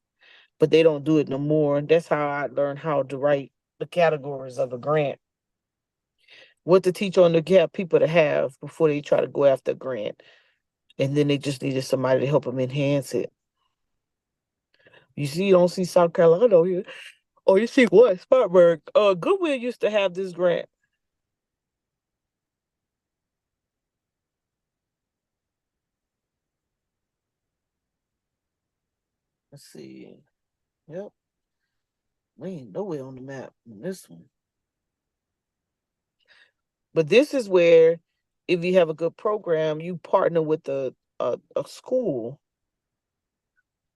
but they don't do it no more. That's how I learned how to write the categories of a grant. What to teach on the gap people to have before they try to go after a grant. And then they just needed somebody to help them enhance it. You see, you don't see South Carolina here. Oh, you see what? Spartanburg. Goodwill used to have this grant. Let's see. Yep. We ain't nowhere on the map on this one. But this is where, if you have a good program, you partner with a school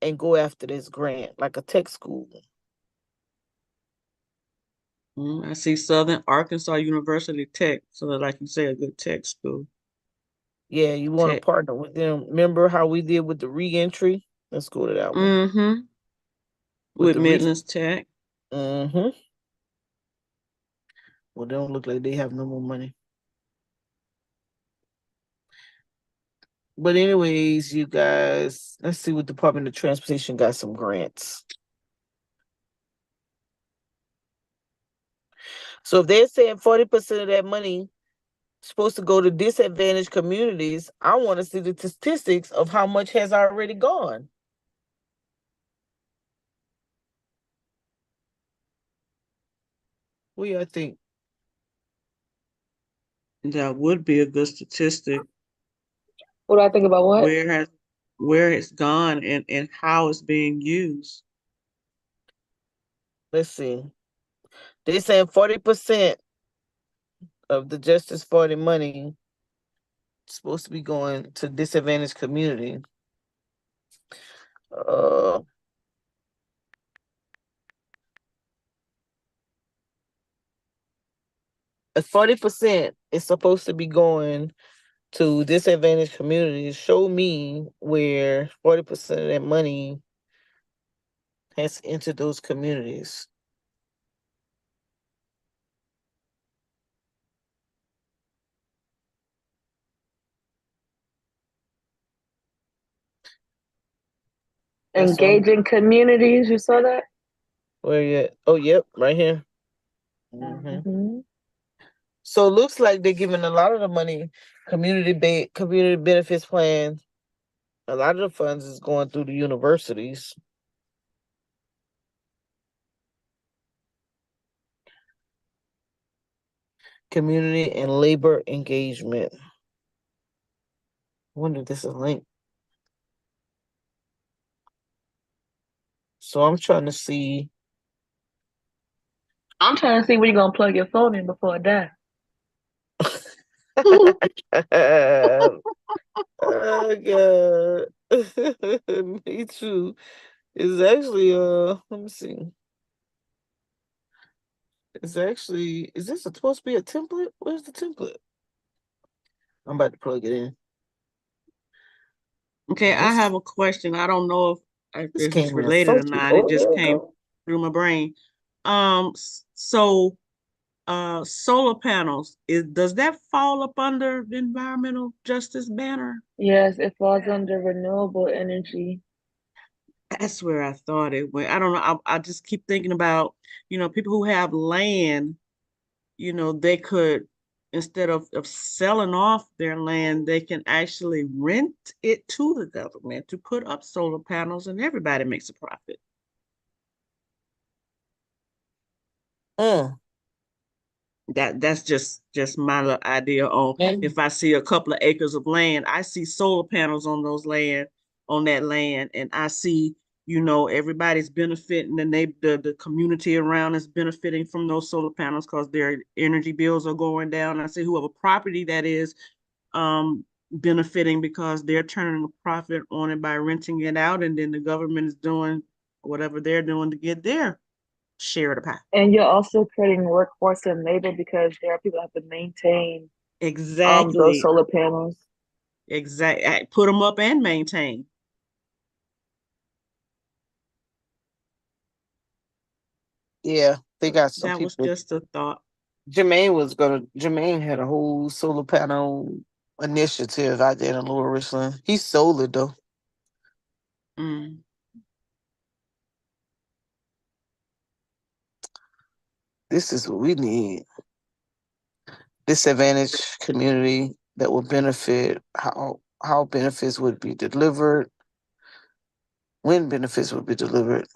and go after this grant, like a tech school. I see Southern Arkansas University Tech. So like you say, a good tech school. Yeah, you want to partner with them. Remember how we did with the reentry? Let's go to that one. Mm-hmm. With Midlands Tech. Mm-hmm. Well, they don't look like they have no more money. But anyways, you guys, let's see what Department of Transportation got some grants. So if they're saying 40% of that money is supposed to go to disadvantaged communities, I want to see the statistics of how much has already gone. What do you think? That would be a good statistic. What do I think about what? Where it's gone and how it's being used. Let's see. They're saying 40% of the Justice 40 money is supposed to be going to disadvantaged community. 40% is supposed to be going to disadvantaged communities. Show me where 40% of that money has entered those communities. Engaging communities, you saw that? Where you at? Oh, yep, right here. Mm-hmm. So it looks like they're giving a lot of the money, community benefits plans. A lot of the funds is going through the universities. Community and labor engagement. I wonder if this is a link. So I'm trying to see. I'm trying to see where you're gonna plug your phone in before it dies. Oh God. Me too. It's actually let me see. It's actually, is this supposed to be a template? Where's the template? I'm about to plug it in. Okay, I This- have a question. I don't know if This it's came in related or so cute. not. It Oh, just there we came go. through my brain. So solar panels, does that fall up under the environmental justice banner? Yes, it falls under renewable energy. That's where I thought it went. I don't know. I just keep thinking about, people who have land, they could, instead of selling off their land, they can actually rent it to the government to put up solar panels and everybody makes a profit. Mm. That's just my little idea on And if I see a couple of acres of land, I see solar panels on that land, and I see, everybody's benefiting, and the community around is benefiting from those solar panels because their energy bills are going down. I see whoever property that is benefiting because they're turning a profit on it by renting it out, and then the government is doing whatever they're doing to get their share of the pie. And you're also creating workforce and labor because there are people that have to maintain those Exactly. solar panels. Exactly. Put them up and maintain. yeah, they got some That was people. just a thought. Jermaine had a whole solar panel initiative out there in Lower Richland. He sold it though. Mm. This is what we need. Disadvantaged community that will benefit, how benefits would be delivered, when benefits would be delivered.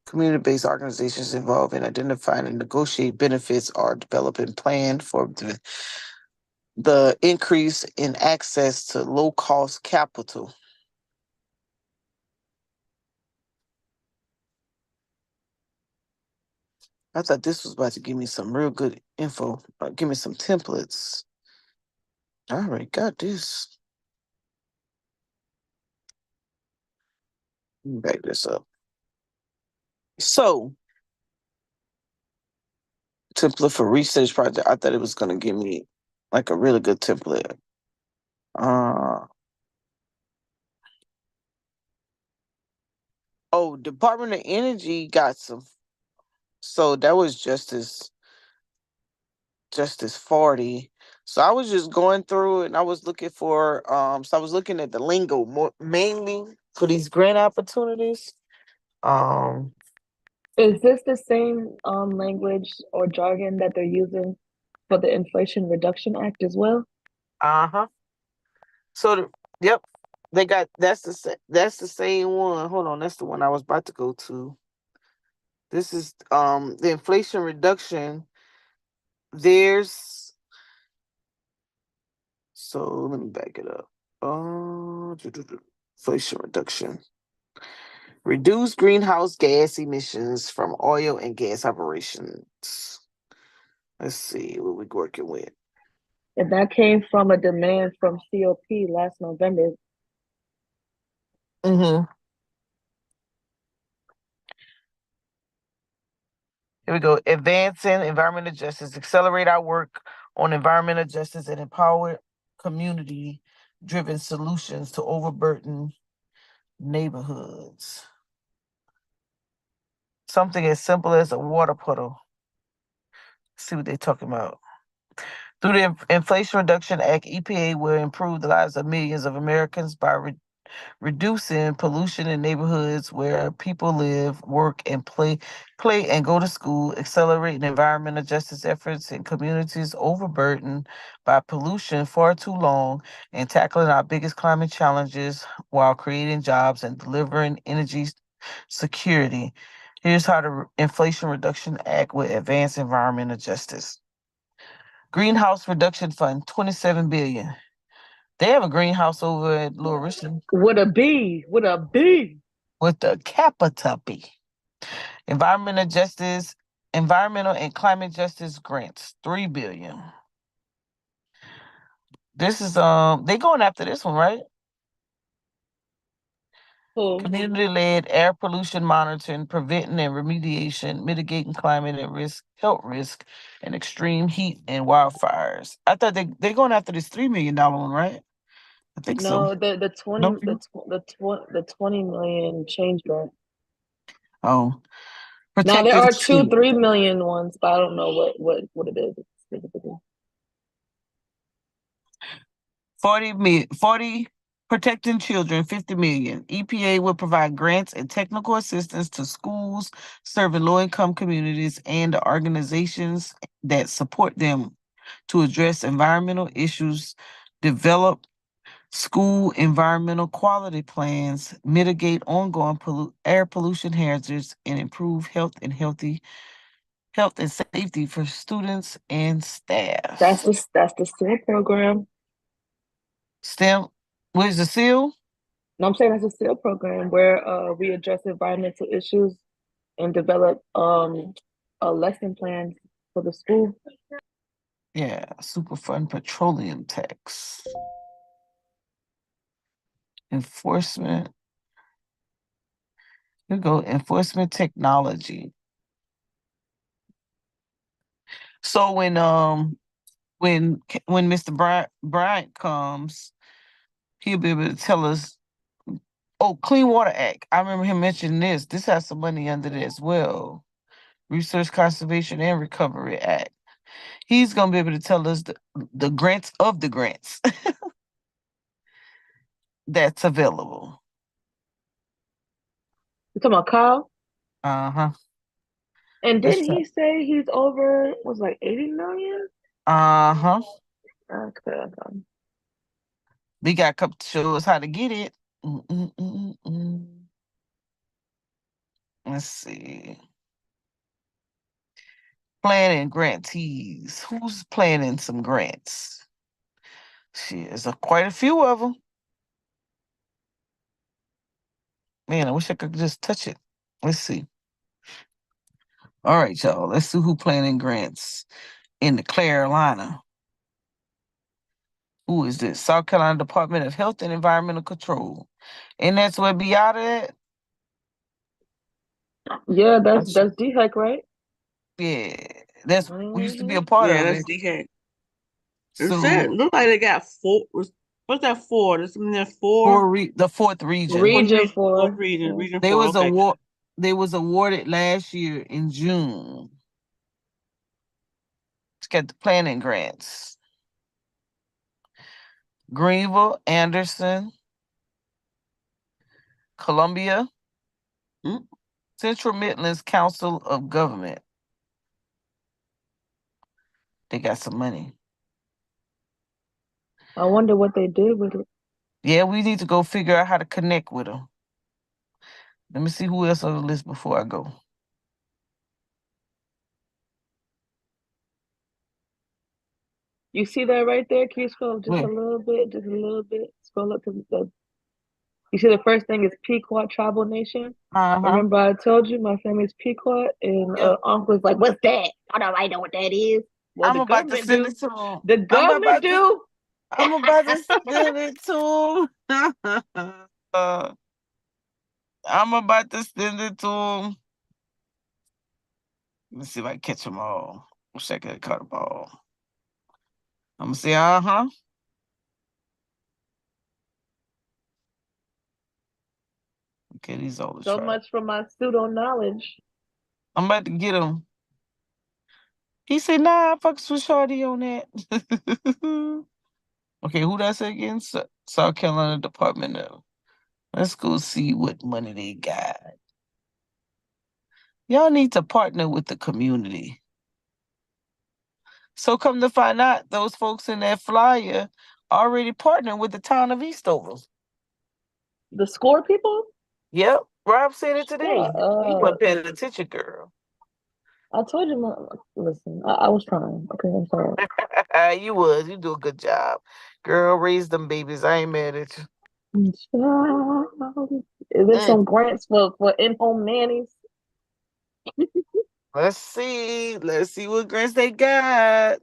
Community-based organizations involved in identifying and negotiate benefits are developing plan for the increase in access to low-cost capital. I thought this was about to give me some real good info. Give me some templates. I already got this. Let me back this up. So, template for research project. I thought it was going to give me like a really good template. Department of Energy got some. So that was Justice 40. So I was just going through it and I was looking for so I was looking at the lingo mainly for these grant opportunities. Is this the same language or jargon that they're using for the Inflation Reduction Act as well? Uh-huh. So yep, they got that's the same one. Hold on, that's the one I was about to go to. This is the Inflation Reduction. There's so let me back it up. Inflation Reduction. Reduce greenhouse gas emissions from oil and gas operations. Let's see what we're working with. And that came from a demand from COP last November. Mm-hmm. Here we go. Advancing environmental justice. Accelerate our work on environmental justice and empower community-driven solutions to overburden neighborhoods. Something as simple as a water puddle. Let's see what they're talking about. Through the Inflation Reduction Act, EPA will improve the lives of millions of Americans by reducing pollution in neighborhoods where people live, work, and play and go to school, accelerating environmental justice efforts in communities overburdened by pollution far too long, and tackling our biggest climate challenges while creating jobs and delivering energy security. Here's how the Inflation Reduction Act will advance environmental justice. Greenhouse Reduction Fund, $27 billion. They have a greenhouse over at Lower Richland With a B, with a B. with the capital B. Environmental and climate justice grants, $3 billion. This is they going after this one, right? Cool. Community-led air pollution monitoring, preventing and remediation, mitigating climate and health risk, and extreme heat and wildfires. I thought they're going after this $3 million one, right? I think so. No, the 20 No? the 20 million change grant. Oh. Now there are Protecting 2 3 million ones, but I don't know what it is specifically. 40 protecting children, 50 million. EPA will provide grants and technical assistance to schools serving low-income communities and the organizations that support them to address environmental issues, develop school environmental quality plans, mitigate ongoing air pollution hazards, and improve health and safety for students and staff. That's the STEM program. STEM, where's the seal? No, I'm saying that's a STEM program where we address environmental issues and develop a lesson plan for the school. Yeah, Superfund petroleum tax. Enforcement. Here we go, enforcement technology. So when Mr. Bryant comes, he'll be able to tell us. Oh, Clean Water Act. I remember him mentioning this. This has some money under it as well. Resource Conservation and Recovery Act. He's gonna be able to tell us the grants of the grants that's available. You talking about Kyle? Uh-huh. And That's didn't he say he's over was like 80 million? Uh-huh. Okay. We got a couple to show us how to get it. Mm-mm-mm-mm. Let's see. Planning grantees. Who's planning some grants? Shit, there's quite a few of them. Man, I wish I could just touch it. Let's see. All right, y'all. Let's see who planning grants in the Carolina. Who is this? South Carolina Department of Health and Environmental Control. And that's where Beata at? Yeah, that's DHEC, right? Yeah. We used to be a Mhm. part Yeah, of that's it. DK. It So said, look like they got four. What's that for? There's something there four. the fourth region. Region Oh, 4. region They four. was Okay. they was awarded last year in June. Let's get the planning grants. Greenville, Anderson, Columbia, Mm. Central Midlands Council of Government. They got some money. I wonder what they did with it. Yeah, we need to go figure out how to connect with them. Let me see who else on the list before I go. You see that right there? Can you scroll up just Where? a little bit? Just a little bit. Scroll up to the. You see the first thing is Pequot Tribal Nation. Uh-huh. Remember I told you my family's Pequot, and Yep. Uncle's like, "What's that? I don't know what that is." Well, I'm the about to government send do. it to him. The government do. I'm about to send it to him. I'm about to send it to him. Let me see if I can catch them all. Wish I could have caught them all. I'm gonna say, uh-huh. Okay, these all the So tribes. much for my pseudo knowledge. I'm about to get him. He said, nah, I fucks with Shorty on that. Okay, who that's again? South Carolina Department of. Let's go see what money they got. Y'all need to partner with the community. So come to find out, those folks in that flyer already partnered with the town of Eastover. The score people? Yep, Rob said it today. Shut He up. wasn't paying attention, girl. I told you, listen, I was trying. Okay, I'm sorry. You do a good job. Girl, raise them babies. I ain't mad at you. Child. Is there some grants for in-home nannies? Let's see. Let's see what grants they got.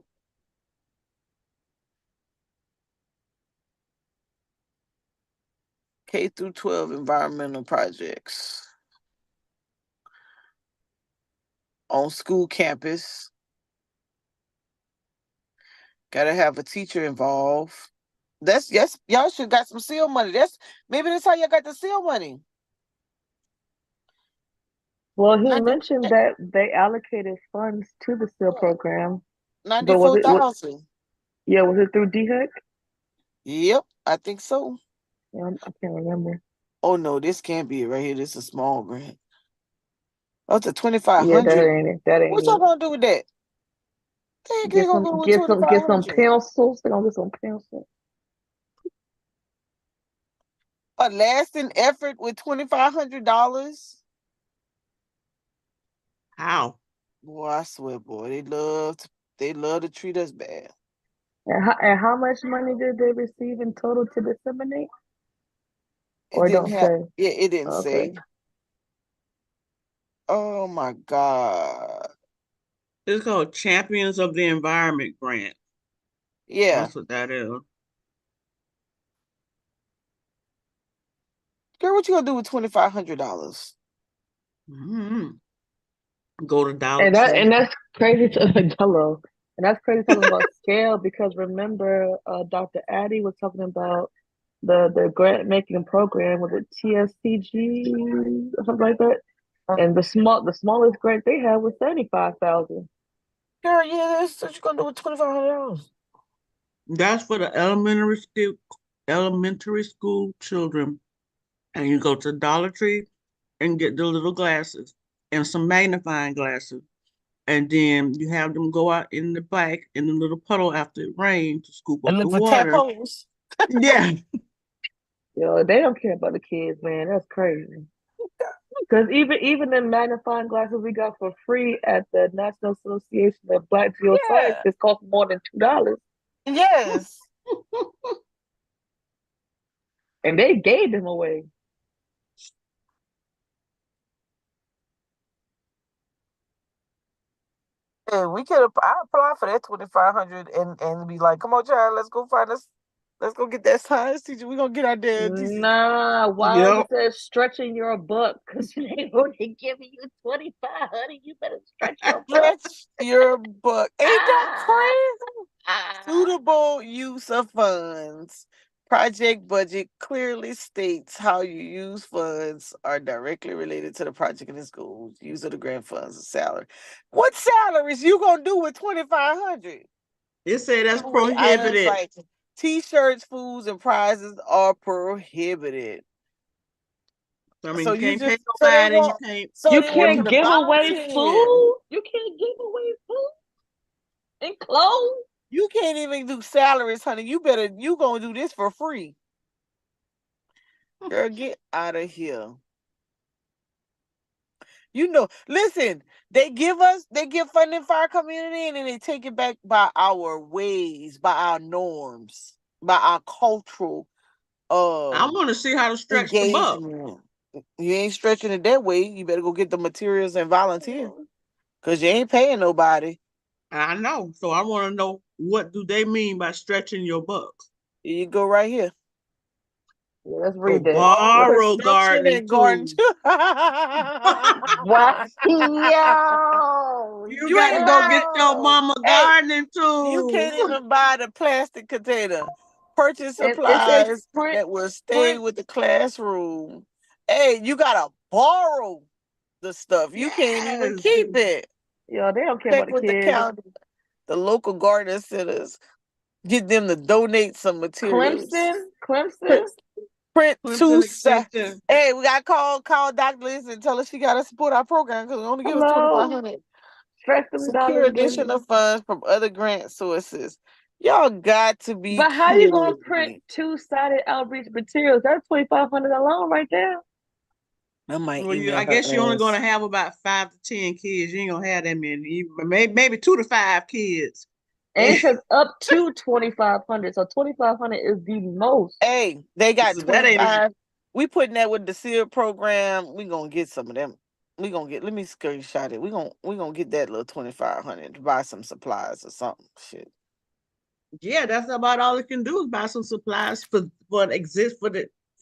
K through 12 environmental projects on school campus. Gotta have a teacher involved. That's yes, y'all should got some seal money. Maybe that's how y'all got the seal money. Well, he Ninety- mentioned that they allocated funds to the SEAL program. But was it 94,000. Yeah, was it through DHEC? Yep, I think so. Yeah, I can't remember. Oh no, this can't be it right here. This is a small grant. Oh, it's a Yeah, 2,500. that ain't it. That ain't What y'all it. gonna do with that? They Get gonna some, go with get some 2,500. pencils. They're gonna get some pencils. A lasting effort with $2,500. How? Boy, I swear, boy, they love to treat us bad. And how much money did they receive in total to disseminate? It Or didn't don't have. say? Yeah, it didn't Okay. say. Oh my God. It's called Champions of the Environment Grant. Yeah. That's what that is. Girl, what you gonna do with $2,500? Go to Dollar And Tree. that's crazy to hello. And that's crazy talking about scale because remember Dr. Addy was talking about the grant making program with the TSCG or something like that. And the smallest grant they had was 75,000. Girl, yeah, that's what you gonna do with $2,500. That's for the elementary school children. And you go to Dollar Tree and get the little glasses and some magnifying glasses. And then you have them go out in the back in the little puddle after it rained to scoop And up the look for water. tadpoles. Yeah. Yo, they don't care about the kids, man. That's crazy. Because even the magnifying glasses we got for free at the National Association of Black Yeah. Geoscientists cost more than $2. Yes. And they gave them away. And I apply for that 2,500 and be like, come on, child, let's go get that science teacher. We're gonna get out there and teach. Nah, why Yep. it says stretching your buck? Because they only giving you 2,500. You better stretch your buck. Stretch your buck. Ain't that crazy? Suitable use of funds. Project budget clearly states how you use funds are directly related to the project in the schools. Use of the grant funds and salary. What salaries you gonna do with 2,500? It said that's Items prohibited. like T-shirts, foods, and prizes are prohibited. I mean, So you can't pay so they nobody. You won't. can't. So You they want you can't to give away volunteer. food. You can't give away food and clothes. You can't even do salaries, honey. You gonna do this for free. Girl, get out of here. Listen, they give funding for our community and then they take it back by our ways, by our norms, by our cultural I want to see how to stretch the buck. engagement. You ain't stretching it that way. You better go get the materials and volunteer. Cause you ain't paying nobody. I know. So I want to know, what do they mean by stretching your buck? Here you go right here. Yeah, let's read that. Borrow Construction gardening and tools. Wow. Yo, You got to go get your mama Hey, gardening you can't tools. even buy the plastic container. Purchase And it says supplies print, that will stay print. with the classroom. Hey, you gotta borrow the stuff. You can't even Yes. keep it. Yo, they don't care Check about the with the kids. county, the local garden centers. Get them to donate some materials. Clemson. Print Clemson two Extension. Hey, we got call Dr. Liz and tell her she gotta support our program because we only give us Hello. $2,500. Stretch them Secure dollars again. additional funds from other grant sources. Y'all got to be But how you gonna kidding print me. two-sided outreach materials? That's $2,500 alone right there. I might Well, email I guess her you're only ass. going to have about 5 to 10 kids. You ain't gonna have that many. Maybe 2 to 5 kids. And it says up to 2,500. So 2,500 is the most. Hey, they got So that ain't 25. We putting that with the SEAL program. We gonna get some of them. Let me screenshot it. We gonna get that little 2,500 to buy some supplies or something. Shit. Yeah, that's about all it can do is buy some supplies for what exists for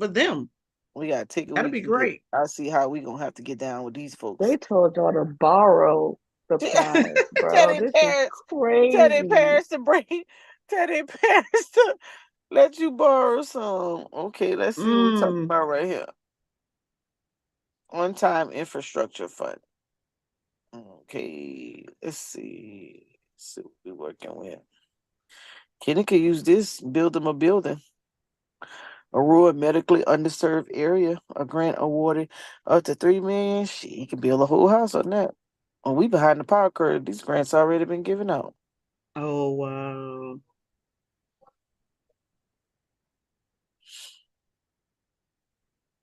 them. We got ticket. That'd be great. I see how we gonna have to get down with these folks. They told y'all to borrow supplies, bro. Tell This their is crazy. to bring. Tell their parents to let you borrow some. Okay, let's see what we're talking about right here. One-time infrastructure fund. Okay, let's see. See what we're working with. Kenny could use this, build them a building. A rural medically underserved area, a grant awarded up to $3 million. He can build a whole house on that. Oh, we behind the power curve. These grants already been given out. Oh, wow.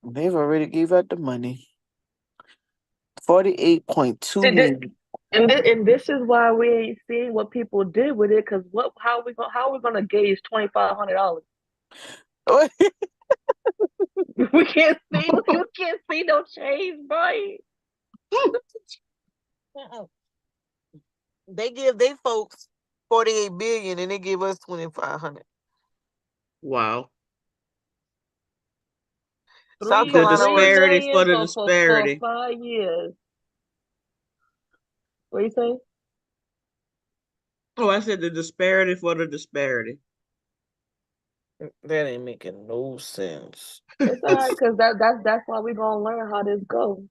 They've already gave out the money. 48.2 million. And this is why we ain't seeing what people did with it. Cause how are we gonna gauge $2,500? We can't see. You can't see no change, boy. They give they folks 48 billion and they give us 2,500. Wow. South The Carolina disparity for the disparity. For 5 years. What you say? Oh, I said the disparity for the disparity. That ain't making no sense. It's all right, cause that's why we gonna learn how this goes.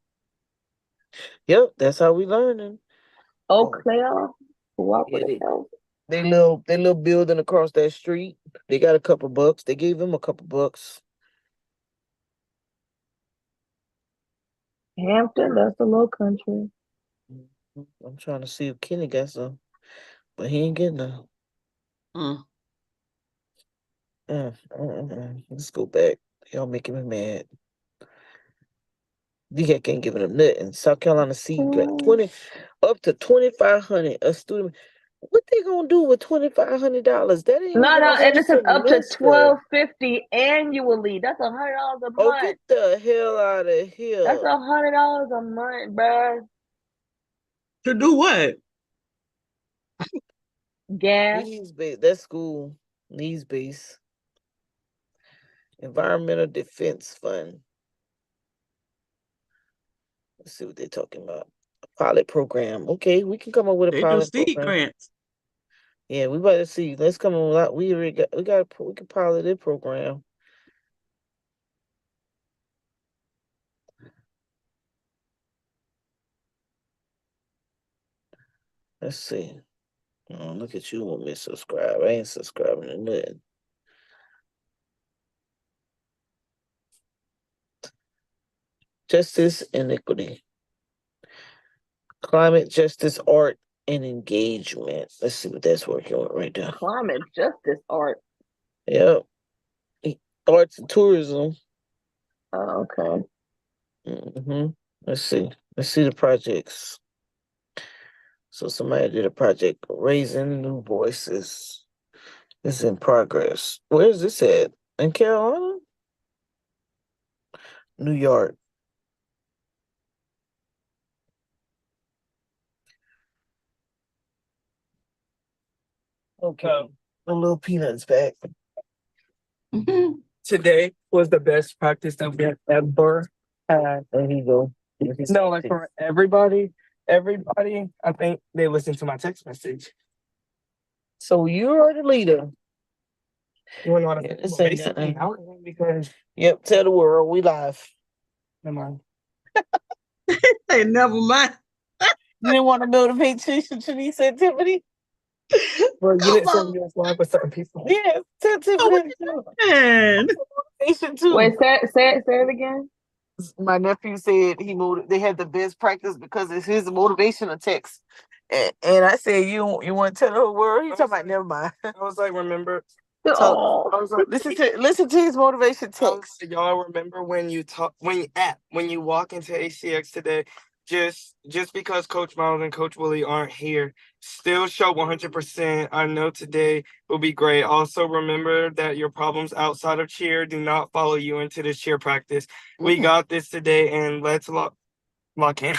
Yep, that's how we learning. Eau Claire, Yeah, cooperative health. they little building across that street. They got a couple bucks. They gave them a couple bucks. Hampton, that's the low country. I'm trying to see if Kenny got some, but he ain't getting none. Let's go back. Y'all making me mad. DHEC ain't giving them nothing. South Carolina seed grant 20 up to 2,500 a student. What they gonna do with $2,500? That ain't No, even a and whole this is up to semester. $1,250 annually. That's $100 a month. Oh, get the hell out of here! That's $100 a month, bruh. To do what? Gas. Needs base. That's school. Needs base. Environmental Defense Fund. Let's see what they're talking about. A pilot program. Okay, we can come up with a They do pilot seed program. grants. Yeah, we better see. Let's come on out. We can pilot a program. Let's see. Oh, look at you want me to subscribe. I ain't subscribing to nothing. Justice and equity. Climate justice, art, and engagement. Let's see what that's working with right there. Climate justice art. Yep. Arts and tourism. Oh, okay. Let's see. Let's see the projects. So somebody did a project, Raising New Voices. It's in progress. Where's this at? In Carolina? New York. Okay. The little peanuts back. Today was the best practice that we have ever had. There you go. No, like for everybody, I think they listened to my text message. So you're the leader. You want to know what Yeah, I this think? ain't got Basically, nothing. because Yep, tell the world we live. never mind. Hey, never mind. You didn't want to motivate Shanice and Tiffany? Well, you Come didn't on. send me live with certain people. Yes, tell Tiffany. Man. Motivation too. Wait, say it again. My nephew said they had the best practice because it's his motivational text. And I said, you want to tell the whole world? He's talking about, never mind. I was like, remember? Oh, I was like, Listen to his motivation text. y'all remember when you walk into HCX today, just because Coach Miles and Coach Willie aren't here, still show 100%. I know today will be great. Also remember that your problems outside of cheer do not follow you into this cheer practice. We got this today, and let's lock in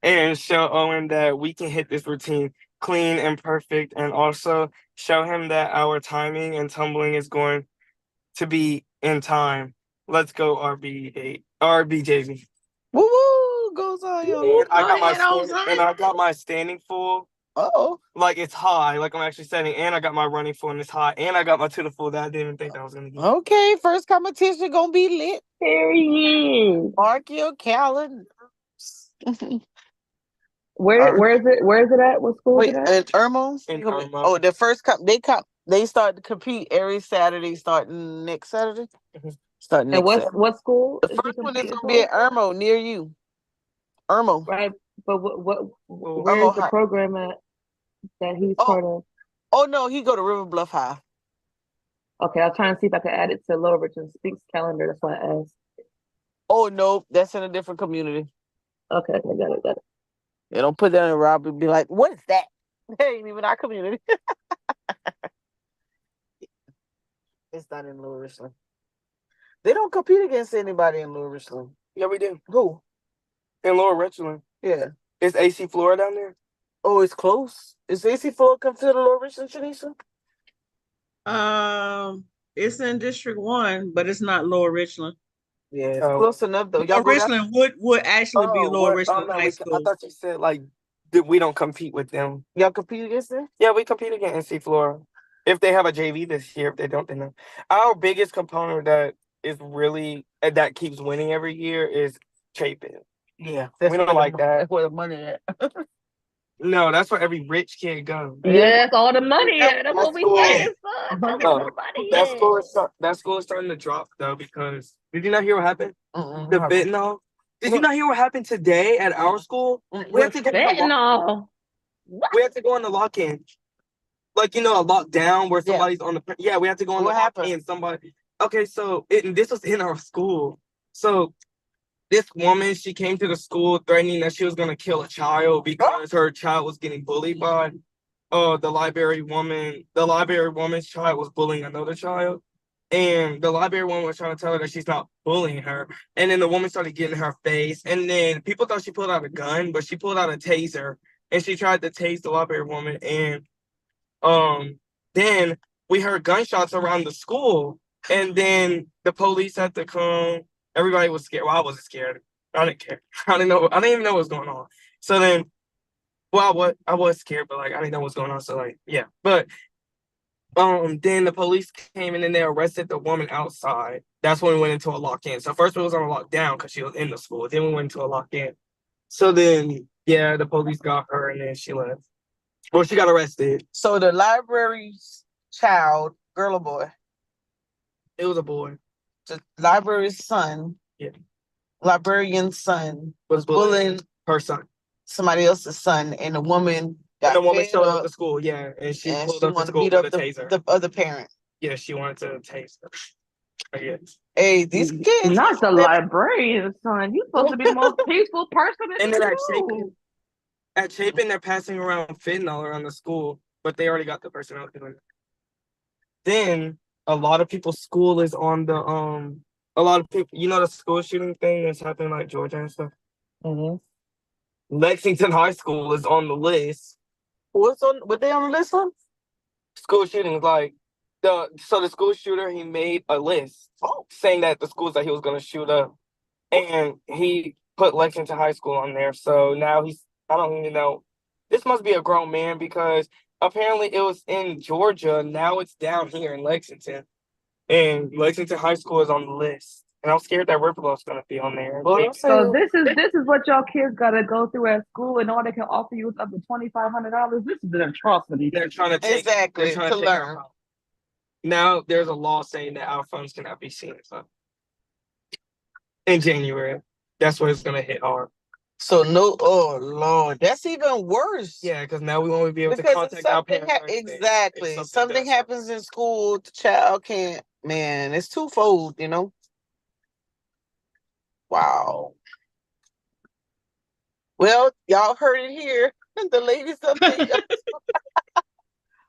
and show Owen that we can hit this routine clean and perfect, and also show him that our timing and tumbling is going to be in time. Let's go RBJV. Woo woo, goes on. And I got my ahead, on, standing, and I got my standing full. Uh-oh. Like it's high, like I'm actually standing, and I got my running full and it's high, and I got my to the full that I didn't even think that I was gonna get. Okay, first competition gonna be lit. Period. Mark your calendar. Where is it? Where is it at? What school is Wait, it at? at Irmo? In Irmo. Oh, the first they start to compete every Saturday, starting next Saturday. Mhm. Starting next And Saturday. what school? The is he first one is competing gonna be at for? Irmo, near you. Irmo. Right, but Irmo where's the High. program at that he's Oh. part of? Oh no, he go to River Bluff High. Okay, I'll try and see if I can add it to Lower Richmond Speaks calendar. That's why I asked. Oh no, that's in a different community. Okay, got it. They don't put that in Rob and be like, what is that? That ain't even our community. It's not in Lower Richland. They don't compete against anybody in Lower Richland. Yeah, we do. Who? In Lower Richland. Yeah. Is AC Flora down there? Oh, it's close. Is AC Florida considered Lower Richland, Shanisha? It's in District 1, but it's not Lower Richland. Yeah, it's Oh. close enough though. Y'all Lower go down? Richland would actually be Lower what? Richland no, High I School. thought you said like that we don't compete with them. Y'all compete against them? Yeah, we compete against NC Flora. If they have a JV this year, if they don't, then no. Our biggest component that is really that keeps winning every year is Chapin. Yeah. We don't like that. That's where the money at. No, that's where every rich kid goes. Yes, all the money. That's That's what we cool. saying, son. That's No, where the money that is. school is starting to drop though because did you not hear what happened? Mm-mm. The fentanyl. Did you not hear what happened today at our school? We had to go. Fentanyl. We had to go on the lock-in. Like, a lockdown where Yeah. somebody's on the. Yeah, we had to go on What the happened? lock-in. Somebody. Okay, so this was in our school. So this woman, she came to the school threatening that she was gonna kill a child because her child was getting bullied by the library woman. The library woman's child was bullying another child. And the library woman was trying to tell her that she's not bullying her. And then the woman started getting in her face. And then people thought she pulled out a gun, but she pulled out a taser. And she tried to tase the library woman. And then we heard gunshots around the school. And then the police had to come. Everybody was scared. Well, I wasn't scared. I didn't care. I didn't even know what was going on. So then, well, I was scared, but like I didn't know what's going on. So like, yeah. But then the police came in and they arrested the woman outside. That's when we went into a lock-in. So first we was on a lockdown because she was in the school. Then we went into a lock-in. So then, yeah, the police got her and then she left. Well, she got arrested. So the library's child, girl or boy? It was a boy. The library's son. Yeah. Librarian's son Was bullying her son. somebody else's son, and the woman got And the woman fed showed up up at the school, yeah, and she and pulled she up to wanted to school beat with up a taser. the other parent. Yeah, she wanted to tase her. Yeah. Hey, these kids. Not the librarian, son. You supposed to be the most peaceful person in And the then at school. Chapin, they're passing around fentanyl around the school, but they already got the person out doing it. Then a lot of people's school is on the a lot of people, the school shooting thing that's happening like Georgia and stuff. Mm-hmm. Lexington High School is on the list. What they on the list on? School shootings, like the school shooter, he made a list saying that the schools that he was gonna shoot up, and he put Lexington High School on there. So now I don't even know. This must be a grown man because apparently it was in Georgia. Now it's down here in Lexington, and Lexington High School is on the list. And I'm scared that Riverboat's gonna be on there. So this is what y'all kids gotta go through at school, and all they can offer you is up to $2,500. This is an atrocity. They're trying to take Exactly, they're trying to take our learn. phone. Now there's a law saying that our phones cannot be seen. So in January, that's when it's gonna hit hard. So no, oh Lord, that's even worse. Yeah, because now we won't be able to Because if contact our something parents. or anything. exactly, If something does happens in school, the child can't. Man, it's twofold, Wow. Well, y'all heard it here. The ladies of the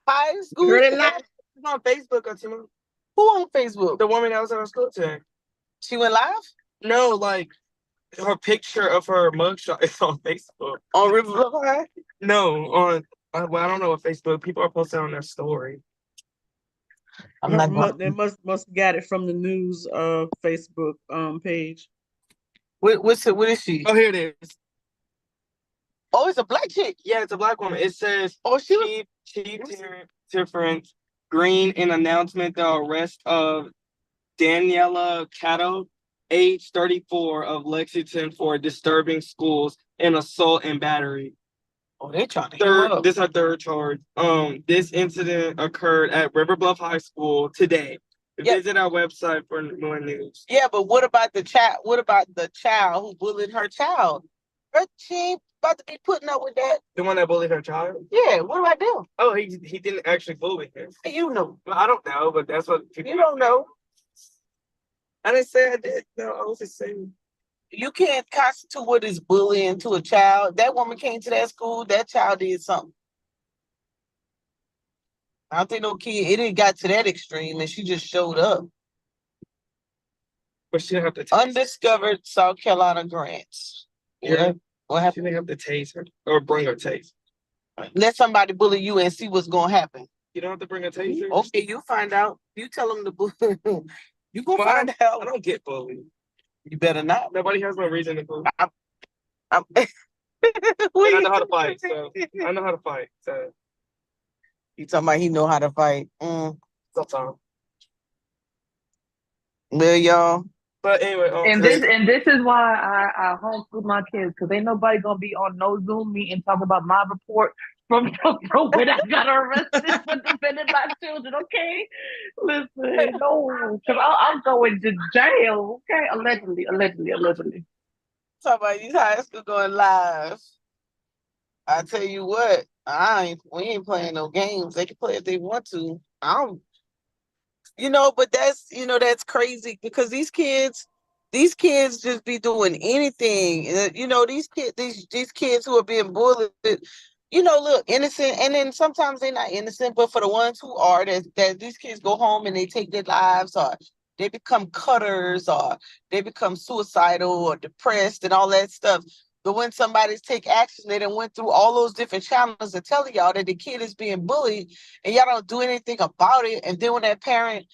high school. Heard it live. It's on Facebook, Atima. Who on Facebook? The woman that was at our school today. She went live No, like her picture of her mugshot is on Facebook. on River Bluff High. No, on well, I don't know what Facebook. People are posting on their story. I'm not going. They must got it from the news Facebook page. What is she? Oh, here it is. Oh, it's a black chick. Yeah, it's a black woman. It says, Oh, she was. Chief Difference Green in announcement the arrest of Daniela Catto, age 34, of Lexington for disturbing schools and assault and battery. Oh, they trying to him up. This is her third charge. This incident occurred at River Bluff High School today. Yep. Visit our website for more news. Yeah, but what about the child? What about the child who bullied her child? She ain't about to be putting up with that. The one that bullied her child? Yeah, what about them? Oh, he didn't actually bully her. You know. Well, I don't know, but that's what people. You don't know. I didn't say I did. No, I was just saying. You can't constitute what is bullying to a child. That woman came to that school. That child did something. I don't think no kid. It didn't got to that extreme, and she just showed up. But she didn't have to. Undiscovered South Carolina grants. Yeah. What She happened? didn't have to tase her or bring her tase. Let somebody bully you and see what's gonna happen. You don't have to bring a taser. Okay, you find out. You tell them to bully. You gonna Well, find out. I don't get bullied. You better not. Nobody has no reason to bully. I'm- And I know how to fight, so I know how to fight. So You talking about he know how to fight? sometimes. Well, y'all. But anyway, And this is why I homeschool my kids, because ain't nobody gonna be on no Zoom meeting talking about my report from when I got arrested for defending my children. Okay, listen, no, because I'm going to jail. Okay, allegedly. Talking about these high school going live. I tell you what, we ain't playing no games. They can play if they want to. But that's crazy because these kids just be doing anything. These kids who are being bullied, look innocent, and then sometimes they're not innocent, but for the ones who are, that these kids go home and they take their lives, or they become cutters, or they become suicidal or depressed and all that stuff. But when somebody's take action, they done went through all those different channels to tell y'all that the kid is being bullied and y'all don't do anything about it. And then when that parent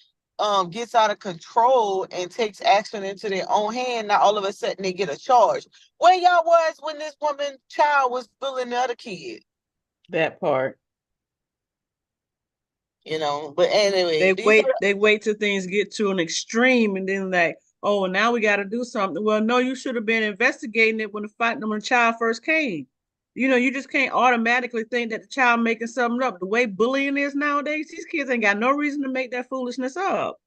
gets out of control and takes action into their own hand, now all of a sudden they get a charge. Where y'all was when this child was bullying the other kid? That part. But anyway. They wait till things get to an extreme and then like, oh, now we got to do something. Well, no, you should have been investigating it when the child first came. You just can't automatically think that the child making something up. The way bullying is nowadays, these kids ain't got no reason to make that foolishness up.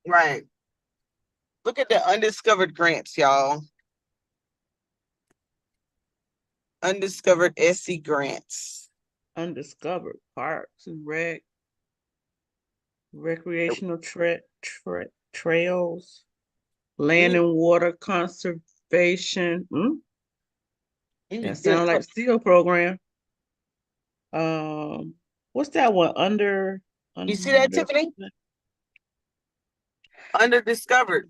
Right. Look at the undiscovered grants, y'all. Undiscovered SC grants. Undiscovered parks and recreational trails, land and water conservation. That sounds like the SEAL program. What's that one? You see that, Tiffany? Undiscovered.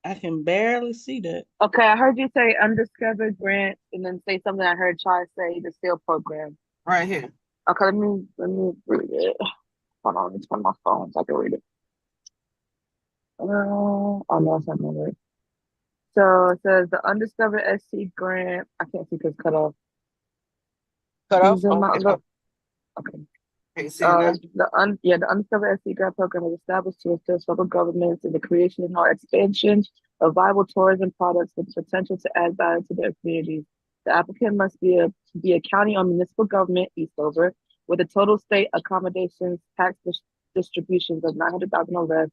I can barely see that. Okay, I heard you say undiscovered grant, and then say something I heard Chai say, the SEAL program. Right here. Okay, let me read it. Hold on, it's on my phone so I can read it. Oh no, it's not gonna work. So it says the undiscovered SC grant. I can't see because cut off. Cut off? Okay. Okay. The undiscovered SC grant program was established to assist local governments in the creation or expansion of viable tourism products with the potential to add value to their communities. The applicant must be a county or municipal government, Eastover, with a total state accommodations tax distributions of $900,000 or less.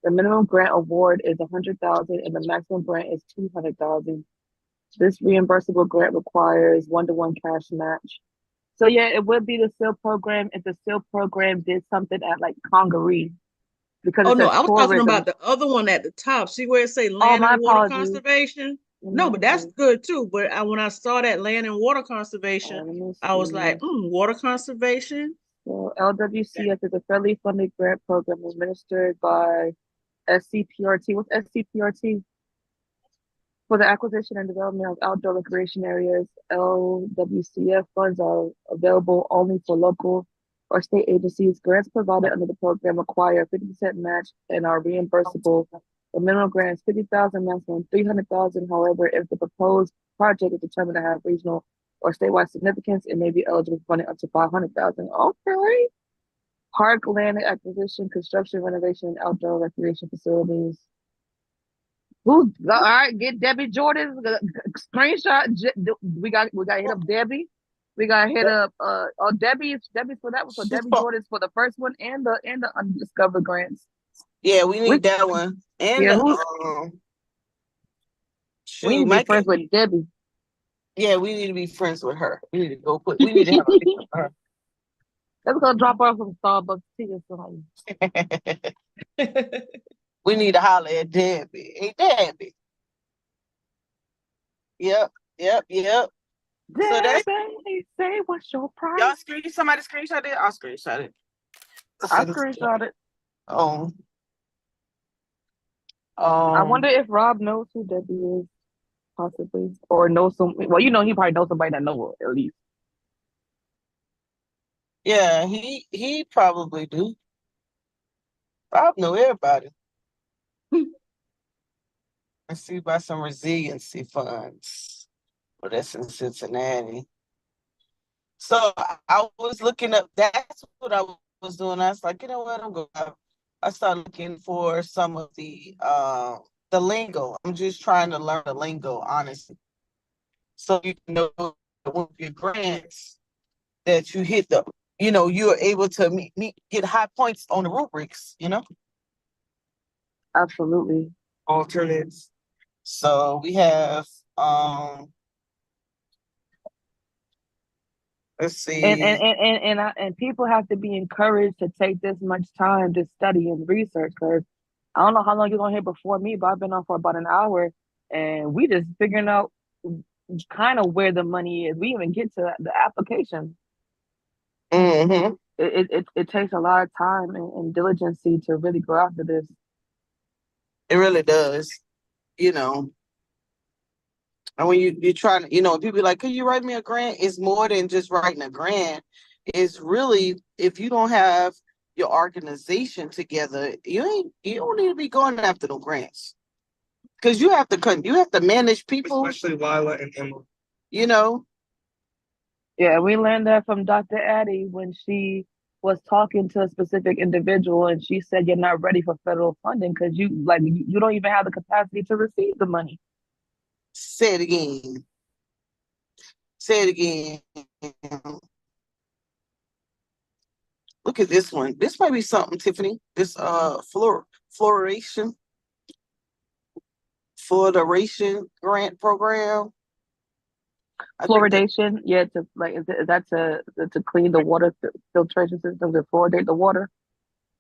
The minimum grant award is $100,000 and the maximum grant is $200,000. This reimbursable grant requires 1-to-1 cash match. So yeah, it would be the SEAL program if the SEAL program did something at like Congaree. Because I was talking about the other one at the top. See where it say land and water conservation? No, but that's good too. But when I saw that land and water conservation, I was like, water conservation. So LWCF is a federally funded grant program administered by SCPRT. What's SCPRT? For the acquisition and development of outdoor recreation areas, LWCF funds are available only for local or state agencies. Grants provided under the program require a 50% match and are reimbursable. The minimum grant is 50,000, maximum 300,000. However, if the proposed project is determined to have regional or statewide significance, it may be eligible for funding up to 500,000. Okay. Park land acquisition, construction, renovation, and outdoor recreation facilities. Who's all right? Get Debbie Jordan's screenshot. We got to hit up Debbie. We got to hit up Debbie's for that one. So Debbie Jordan's for the first one and the undiscovered grants. Yeah, we need that one. And Yeah, we need to be friends with Debbie. Yeah, we need to be friends with her. We need to go put. We need to have a picture of her. Let's go drop off some Starbucks tea or something. We need to holler at Debbie. Hey, Debbie. Yep. Debbie, say what's your price? Y'all somebody screenshot it? I'll screenshot it. I screenshot it. Oh. I wonder if Rob knows who Debbie is, possibly, or knows some. Well, he probably knows somebody that knows her, at least. Yeah, he probably do. Rob know everybody. Let's see about some resiliency funds. Well, that's in Cincinnati. So I was looking up. That's what I was doing. I was like, you know what? I started looking for some of the lingo. I'm just trying to learn the lingo, honestly. So you know with your grants that you hit you're able to get high points on the rubrics, Absolutely. Alternates. So we have let's see. And people have to be encouraged to take this much time to study and research, because I don't know how long you're gonna hear before me, but I've been on for about an hour and we just figuring out kind of where the money is. We even get to the application. Mm-hmm. It takes a lot of time and diligence to really go after this. It really does, And when you're trying to, people be like, could you write me a grant? It's more than just writing a grant. It's really, if you don't have your organization together, you don't need to be going after no grants. Because you have to manage people. Especially Lila and Emma. Yeah, we learned that from Dr. Addie when she was talking to a specific individual, and she said you're not ready for federal funding because you don't even have the capacity to receive the money. Say it again. Look at this one. This might be something, Tiffany. This fluoridation grant program. Fluoridation, yeah, to clean the water filtration systems and fluoridate the water.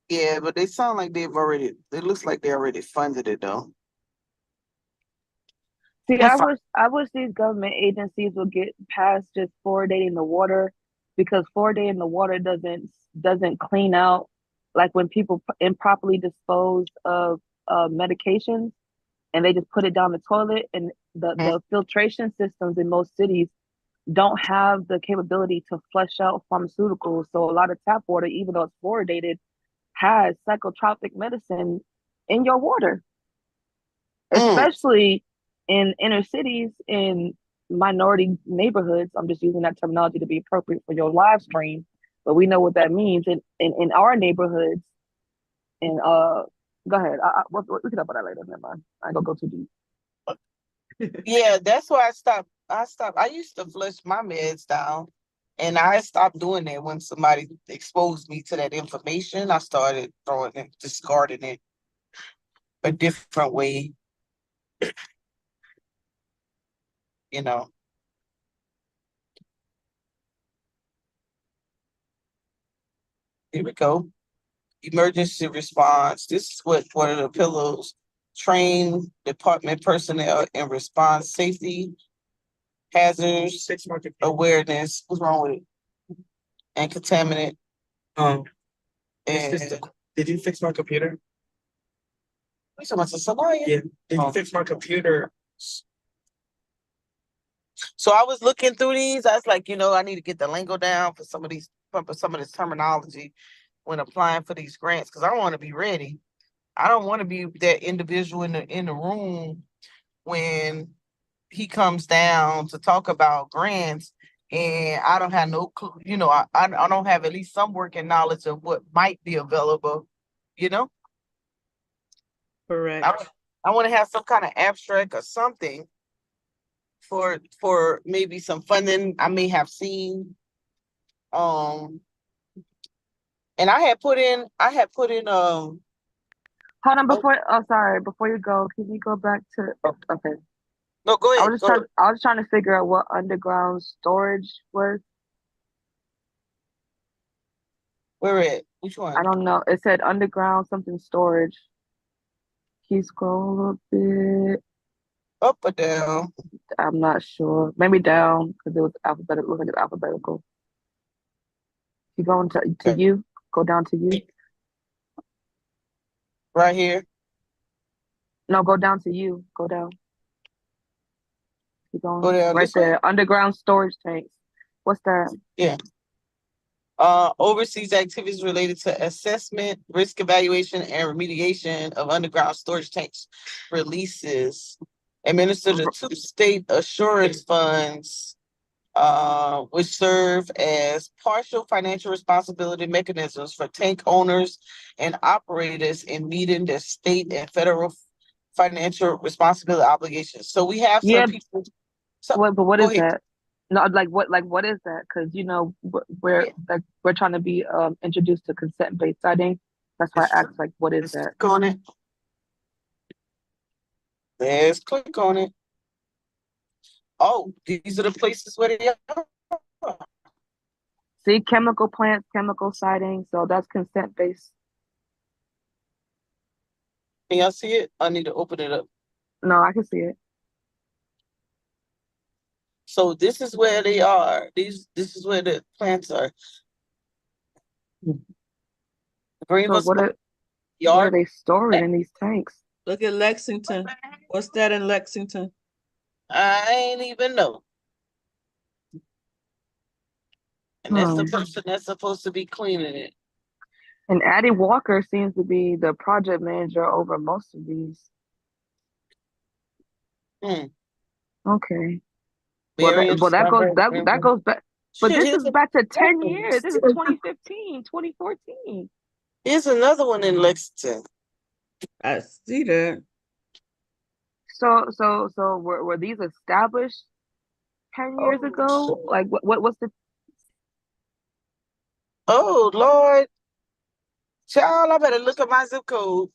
Yeah, but they sound like it looks like they already funded it though. See, I wish these government agencies would get past just fluoridating the water, because fluoridating the water doesn't clean out, like when people improperly dispose of medications and they just put it down the toilet, and the filtration systems in most cities don't have the capability to flush out pharmaceuticals. So a lot of tap water, even though it's fluoridated, has psychotropic medicine in your water, especially in inner cities, in minority neighborhoods. I'm just using that terminology to be appropriate for your live stream, but we know what that means in our neighborhoods. And go ahead. We can talk about that later. Never mind. I ain't gonna go too deep. Yeah, that's why I stopped. I used to flush my meds down, and I stopped doing that when somebody exposed me to that information. I started discarding it a different way. Here we go. Emergency response. This is what one of the pillows. Train department personnel in response safety, hazards, awareness. What's wrong with it? And contaminant. Did you fix my computer? You talking about somebody? Yeah. Did you fix my computer? So I was looking through these. I was like, I need to get the lingo down for some of these up some of this terminology when applying for these grants, because I want to be ready. I don't want to be that individual in the room when he comes down to talk about grants and I don't have no clue, I don't have at least some working knowledge of what might be available, you know? Correct. I want to have some kind of abstract or something for maybe some funding I may have seen. And I had put in Hold on, before you go, can you go back to, okay. no, go I ahead. was just trying to figure out what underground storage was. Where at? Which one? I don't know. It said underground something storage. Can you scroll a bit? Up or down? I'm not sure. Maybe down because it was alphabetical. It looked like it's alphabetical. You go into to Okay. you. Go down to you. Right here. No, go down to you. Go down. Keep going. Go down Right this way? there. Underground storage tanks. What's that? Yeah. Oversees activities related to assessment, risk evaluation, and remediation of underground storage tanks releases. Administer the two state assurance funds, which serve as partial financial responsibility mechanisms for tank owners and operators in meeting their state and federal financial responsibility obligations. So we have Yeah. some people. But what Go is ahead. that? No, what is that? Because we're trying to be introduced to consent-based citing. That's why I asked what is Let's that? click on it. Let's click on it. Oh, these are the places where they are. See, chemical plants, chemical citing. So that's consent-based. Can y'all see it? I need to open it up. No, I can see it. So this is where they are. This is where the plants are. So Greenville what are yard. they storing in these tanks? Look at Lexington. What's that in Lexington? I ain't even know. And that's the person that's supposed to be cleaning it. And Addie Walker seems to be the project manager over most of these. Okay. Well, that goes back. But this is back to 10 years. This is 2015, 2014. Here's another one in Lexington. I see that. So were these established 10 years ago? Like what's the? Oh Lord, child, I better look at my zip code.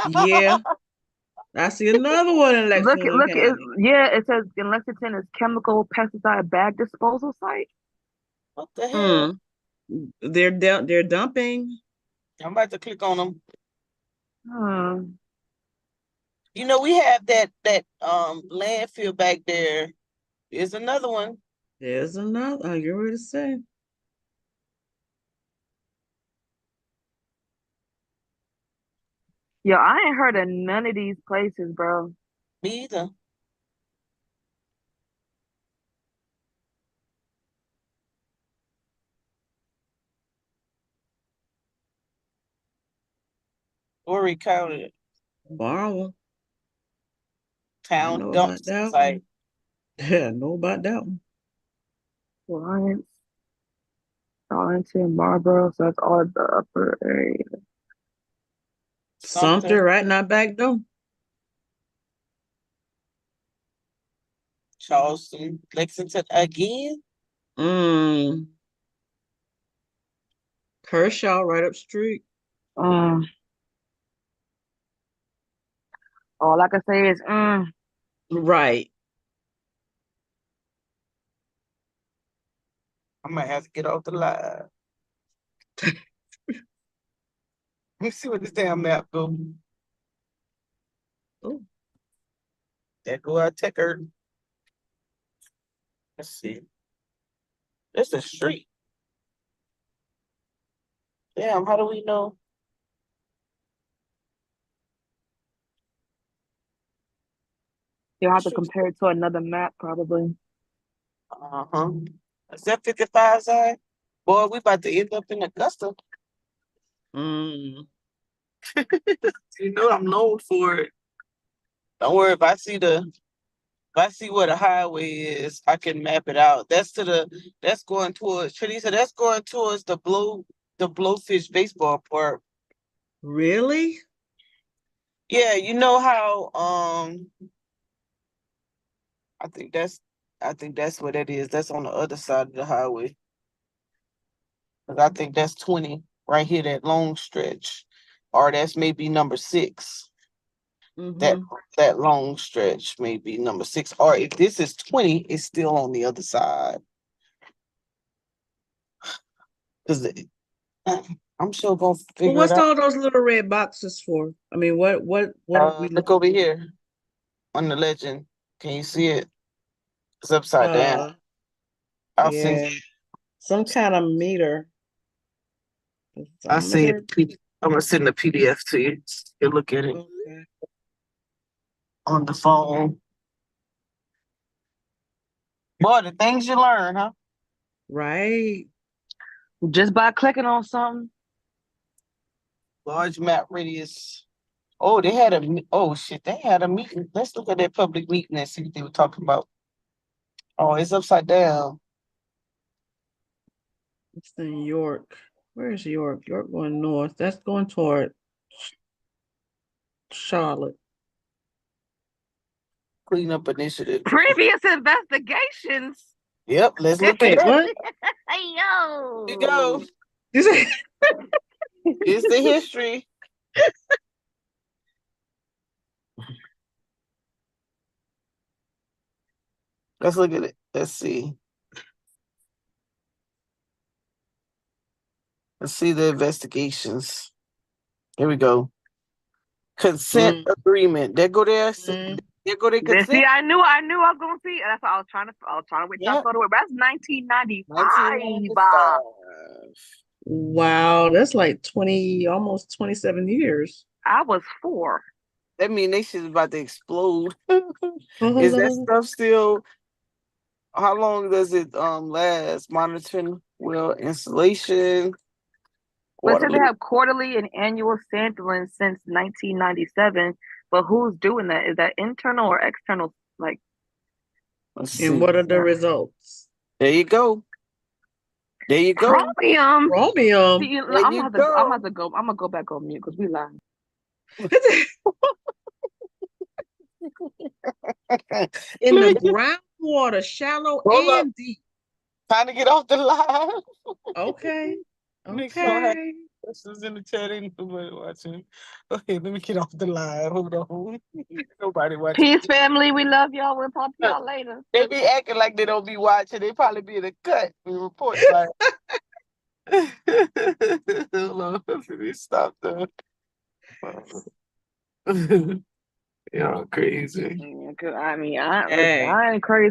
Yeah. I see another one in Lexington. It says in Lexington is chemical pesticide bag disposal site. What the hell? They're dumping. I'm about to click on them. Hmm. We have that landfill back there. There's another one. There's another. Oh, you're ready to say. Yo, I ain't heard of none of these places, bro. Me either. Horry County. Borrow. Town dump site. Yeah, I know about that one. Lawrence, Arlington, Marlboro, so that's all the upper area. Sumter, right? Not back though. Charleston, Lexington again. Kershaw, right up street. All I can say is Right. I might have to get off the live. Let me see what this damn map go. Oh, there go our Tecker. Let's see. It's a street. Damn, how do we know? you'll have to compare it to another map, probably. Is that 55 side? Boy, we about to end up in Augusta. Mm. You know I'm known for it. Don't worry, if I see where the highway is, I can map it out. That's going towards Trinity said that's going towards the Blowfish baseball park. Really? Yeah, you know how I think that's what that is. That's on the other side of the highway. 'Cause I think that's 20 right here, that long stretch. Or that's maybe number 6. That Mhm. that long stretch may be number 6. Or if this is 20, it's still on the other side. Because I'm sure gonna Well, figure it what's out. all those little red boxes for? I mean, what are we Look over here on the legend. Can you see it? It's upside down. I'll send Yeah, some kind of meter. I'll see Thermometer? it. I'm gonna send the PDF to you. You look at it Okay. on the phone. Boy, the things you learn, huh? Right. Just by clicking on something. Large map radius. Oh, they had they had a meeting. Let's look at that public meeting and see what they were talking about. Oh, it's upside down. It's in York. Where is York? York going north. That's going toward Charlotte. Cleanup initiative. Previous investigations. Yep, let's look Wait, at it. what? Yo. Here you go. You say- It's the history. Let's look at it. Let's see. Let's see the investigations. Here we go. Consent agreement. There go there. There go the consent. See, I knew I was gonna see. That's what I was trying to wait till I saw the word. That's 1995. 1995. Wow, that's like 20, almost 27 years. I was 4. That mean they shit is about to explode. Oh, Is that hello. stuff still? How long does it last? Monitoring well installation. But since they Quarterly. have quarterly and annual sampling since 1997, but who's doing that? Is that internal or external? Like, Let's And see. what are the results? There you go. There you go. chromium. Chromium. See, There I'm you gonna go. go. I'm gonna go back on mute because we lying. In Let the me- groundwater, shallow Hold up. and deep. Time to get off the line. Okay. Make sure I have Okay. questions in the chat. Ain't nobody watching. Okay, let me get off the line. Hold on. Nobody watching. Peace, family. We love y'all. We'll talk to y'all later. They be acting like they don't be watching. They probably be in the cut. We report like. Hold on. Let me stop the. Y'all crazy. I mean, Hey. I ain't crazy.